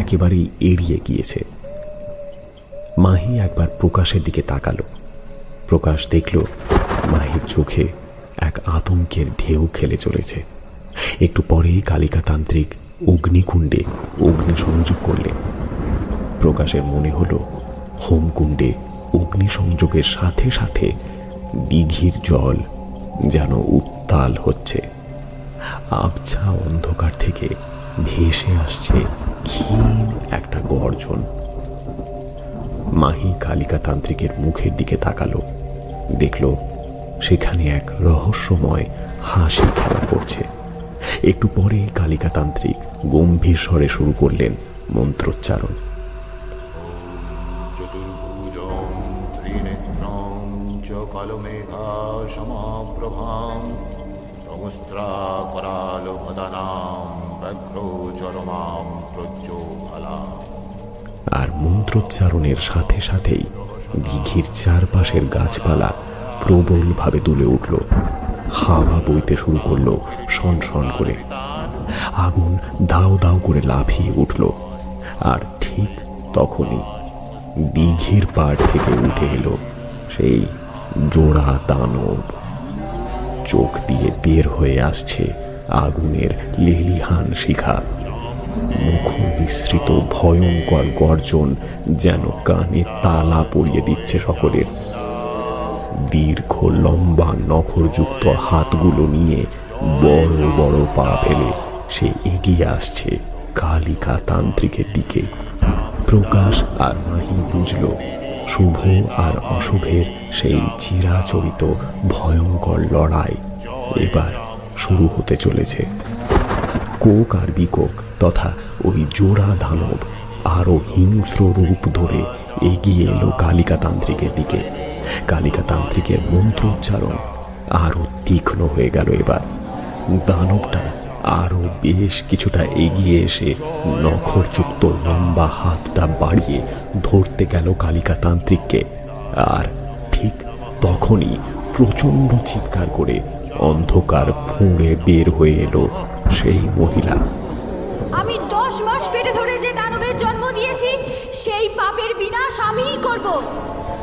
একেবারেই এড়িয়ে গিয়েছে। মাহি একবার প্রকাশের দিকে তাকালো। প্রকাশ দেখল মাহির চোখে এক আতঙ্কের ঢেউ খেলে চলেছে। একটু পরেই কালিকাতান্ত্রিক অগ্নিকুণ্ডে অগ্নিসংযোগ করলেন। প্রকাশের মনে হলো হোমকুণ্ডে অগ্নিসংযোগের সাথে সাথে দিঘির জল যেন উত্তাল হচ্ছে। আবছা অন্ধকার থেকে ভেসে আসছে ক্ষীণ একটা গর্জন। মাহি কালিকাতান্ত্রিকের মুখের দিকে তাকালো, দেখল সেখানে এক রহস্যময় হাসি খেলা করছে। একটু পরে কালিকাতান্ত্রিক গম্ভীর স্বরে শুরু করলেন মন্ত্রোচ্চারণ। আর মন্ত্রোচ্চারণের সাথে সাথেই দিঘির চারপাশের গাছপালা প্রবলভাবে দুলে উঠল। হাওয়া বইতে শুরু করলো শনশন করে। আগুন দাও দাও করে লাফিয়ে উঠল। আর ঠিক তখনই দিঘির পাড় থেকে উঠে এলো সেই জোড়া দানব। চোখ দিয়ে বের হয়ে আসছে আগুনের লেলিহান শিখা। মুখ বিস্তৃত ভয়ঙ্কর গর্জন যেন কানে তালা পরিয়ে দিচ্ছে সকলের। দীর্ঘ লম্বা নখরযুক্ত হাতগুলো নিয়ে বড় বড় পা ফেলে সে এগিয়ে আসছে কালিকাতান্ত্রিকের দিকে। প্রকাশ আর মাহি বুঝল শুভ আর অশুভের সেই চিরাচরিত ভয়ঙ্কর লড়াই এবার শুরু হতে চলেছে। কোক আর বিকোক তথা ওই জোড়া দানব আরো হিংস্র রূপ ধরে এগিয়ে এলো কালিকাতান্ত্রিকের দিকে। কালিকাতান্ত্রিকের মন্ত্রোচ্চারণ আরো তীক্ষ্ণ হয়ে গেল এবার। দানবটা আরো বেশ কিছুটা এগিয়ে এসে নখরযুক্ত লম্বা হাতটা বাড়িয়ে ধরতে গেল কালিকাতান্ত্রিককে। আর ঠিক তখনই প্রচণ্ড চিৎকার করে অন্ধকার ফুঁড়ে বের হয়ে এলো সেই মহিলা। আমি 10 মাস পেটে ধরে যে দানবের জন্ম দিয়েছি সেই পাপের বিনাশ আমিই করব।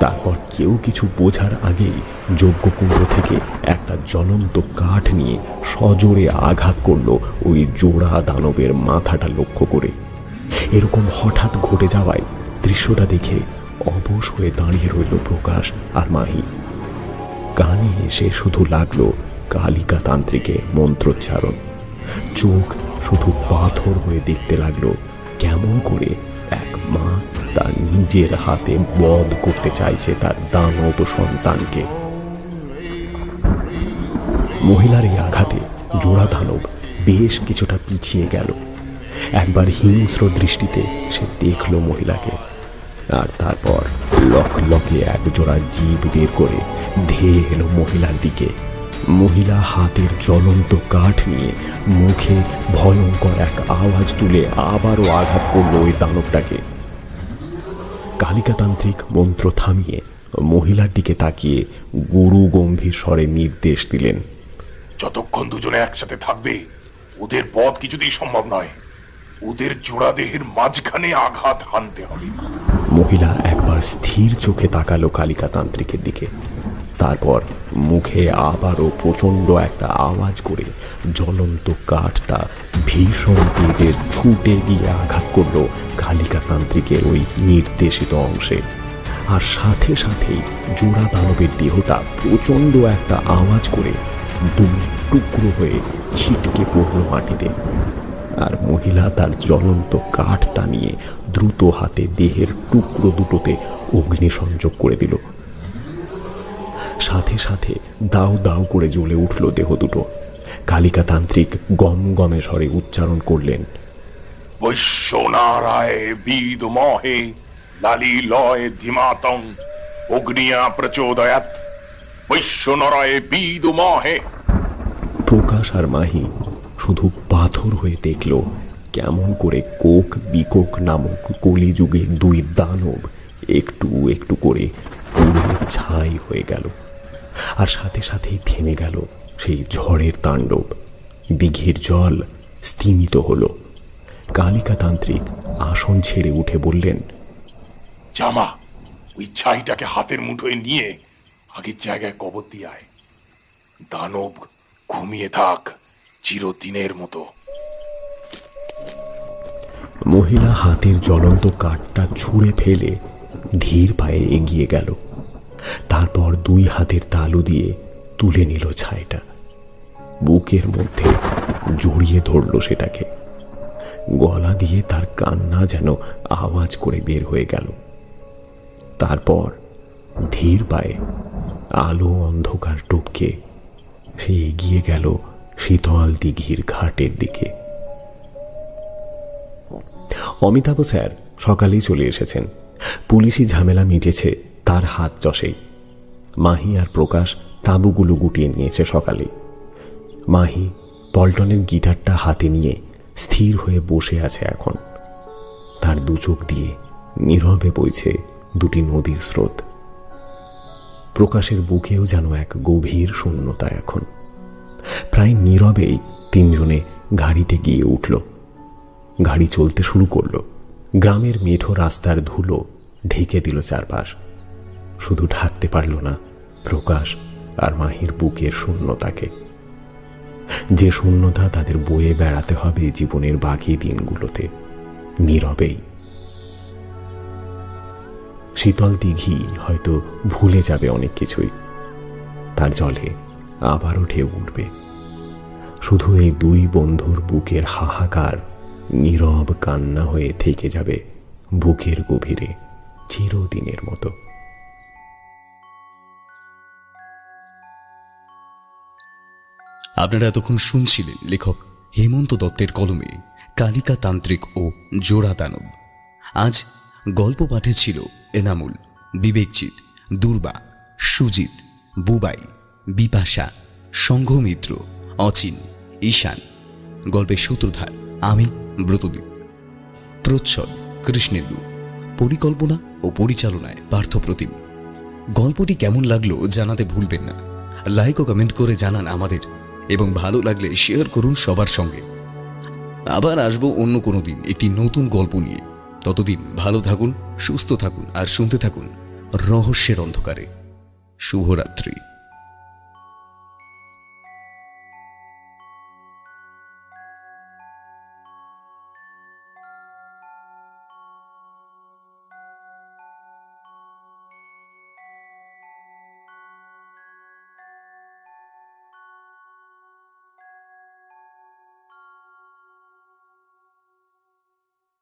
তারপর কেউ কিছু বোঝার আগেই যজ্ঞকুণ্ড থেকে একটা জ্বলন্ত কাঠ নিয়ে সজোরে আঘাত করলো ওই জোড়া দানবের মাথাটা লক্ষ্য করে। এরকম হঠাৎ ঘটে যাওয়ায় দৃশ্যটা দেখে অবশ হয়ে দাঁড়িয়ে রইল প্রকাশ আর মাহি। কানে এসে শুধু লাগলো কালিকা তান্ত্রিকের মন্ত্রোচ্চারণ। চোখ শুধু পাথর হয়ে দেখতে লাগলো কেমন করে এক মা তার নিজের হাতে বধ করতে চাইছে তার দানব সন্তানকে। মহিলার এই আঘাতে জোড়া দানব বেশ কিছুটা পিছিয়ে গেল। একবার হিংস্র দৃষ্টিতে সে দেখল মহিলাকে, আর তারপর লকে এক জোড়া জিভ বের করে ধেয়ে এলো মহিলার দিকে। মহিলা হাতের জ্বলন্ত কাঠ নিয়ে মুখে ভয়ঙ্কর এক আওয়াজ তুলে আবারও আঘাত করল ওই দানবটাকে। কালিকাতান্ত্রিক মন্ত্র থামিয়ে মহিলার দিকে তাকিয়ে গুরু গম্ভীর স্বরে নির্দেশ দিলেন, যতক্ষণ দুজনে একসাথে থাকবে ওদের পথ কিছুতেই সম্ভব নয়। ওদের জোড়া দেহের মাঝখানে আঘাত হানতে হবে। মহিলা একবার স্থির চোখে তাকালো কালিকাতান্ত্রিকের দিকে, তারপর মুখে আবারও প্রচণ্ড একটা আওয়াজ করে জ্বলন্ত কাঠটা ভীষণ তেজে ছুটে গিয়ে আঘাত করলো কালিকাতান্ত্রিকের ওই নির্দেশিত অংশে। আর সাথে সাথেই জোড়া দানবের দেহটা প্রচণ্ড একটা আওয়াজ করে দুই টুকরো হয়ে ছিটকে পড়ল মাটিতে। আর মহিলা তার জ্বলন্ত কাঠটা নিয়ে দ্রুত হাতে দেহের টুকরো দুটোতে অগ্নিসংযোগ করে দিল। সাথে সাথে দাউ দাউ করে জ্বলে উঠল দেহ দুটো। কালিকাতান্ত্রিক গম গমে স্বরে উচ্চারণ করলেন, বৈশ্বনারায় বিদ মহে লালি লয় ধিমাতং অগ্নিয়া প্রচোদয়াৎ বৈশ্বনারায় বিদ মহে। প্রকাশ আর মাহি শুধু পাথর হয়ে দেখল কেমন করে কোক বিকোক নামক কলিযুগে দুই দানব একটু একটু করে পুড়ে ছাই হয়ে গেল। আর সাথে সাথেই থেমে গেল সেই ঝড়ের তাণ্ডব। দিঘির জল স্তিমিত হল। কালিকাতান্ত্রিক আসন ছেড়ে উঠে বললেন, জামা ওই ছাইটাকে হাতের মুঠোয় নিয়ে আগের জায়গায় কবর দিয়ে আয়। দানব ঘুমিয়ে থাক চিরদিনের মতো। মহিলা হাতের জ্বলন্ত কাঠটা ছুঁড়ে ফেলে ধীর পায়ে এগিয়ে গেল। তারপর দুই হাতের তালু দিয়ে তুলে নিল ছাইটা। বুকের মধ্যে জড়িয়ে ধরল সেটাকে। গলা দিয়ে তার কান্না যেন আওয়াজ করে বের হয়ে গেল। তারপর ধীর পায়ে আলো অন্ধকার টপকে সে এগিয়ে গেল শীতল দিঘির ঘাটের দিকে। অমিতাভ স্যার সকালেই চলে এসেছেন। পুলিশি ঝামেলা মিটেছে তার হাত চষেই। মাহি আর প্রকাশ তাঁবুগুলো গুটিয়ে নিয়েছে সকালে। মাহি পল্টনের গিটারটা হাতে নিয়ে স্থির হয়ে বসে আছে এখন। তার দু চোখ দিয়ে নীরবে বইছে দুটি নদীর স্রোত। প্রকাশের বুকেও যেন এক গভীর শূন্যতা এখন। প্রায় নীরবেই তিনজনে গাড়িতে গিয়ে উঠল। গাড়ি চলতে শুরু করল। গ্রামের মেঠো রাস্তার ধুলো ঢেকে দিল চারপাশ। শুধু ঢাকতে পারল না প্রকাশ আর মাহির বুকের শূন্যতাকে, যে শূন্যতা তাদের বয়ে বেড়াতে হবে জীবনের বাকি দিনগুলোতে নীরবেই। শীতল দিঘি হয়তো ভুলে যাবে অনেক কিছুই। তার জলে আবারও ঢেউ উঠবে। শুধু এই দুই বন্ধুর বুকের হাহাকার নীরব কান্না হয়ে থেকে যাবে বুকের গভীরে চিরদিনের মতো। আপনারা এতক্ষণ শুনছিলেন লেখক হেমন্ত দত্তের কলমে কালিকা তান্ত্রিক ও জোড়া দানব। আজ গল্প পাঠে ছিল এনামুল, বিবেকজিৎ, দুর্বা, সুজিত, বুবাই, বিপাশা, সংঘমিত্র, অচিন, ঈশান। গল্পের সূত্রধার আমি ব্রতদীপ। প্রচ্ছদ কৃষ্ণেন্দু। পরিকল্পনা ও পরিচালনায় পার্থপ্রতিম। গল্পটি কেমন লাগলো জানাতে ভুলবেন না। লাইক ও কমেন্ট করে জানান আমাদের, এবং ভালো লাগলে শেয়ার করুন সবার সঙ্গে। আবার আসবো অন্য কোনো দিন একটি নতুন গল্প নিয়ে। ততদিন ভালো থাকুন, সুস্থ থাকুন আর শুনতে থাকুন রহস্যের অন্ধকারে। শুভরাত্রি।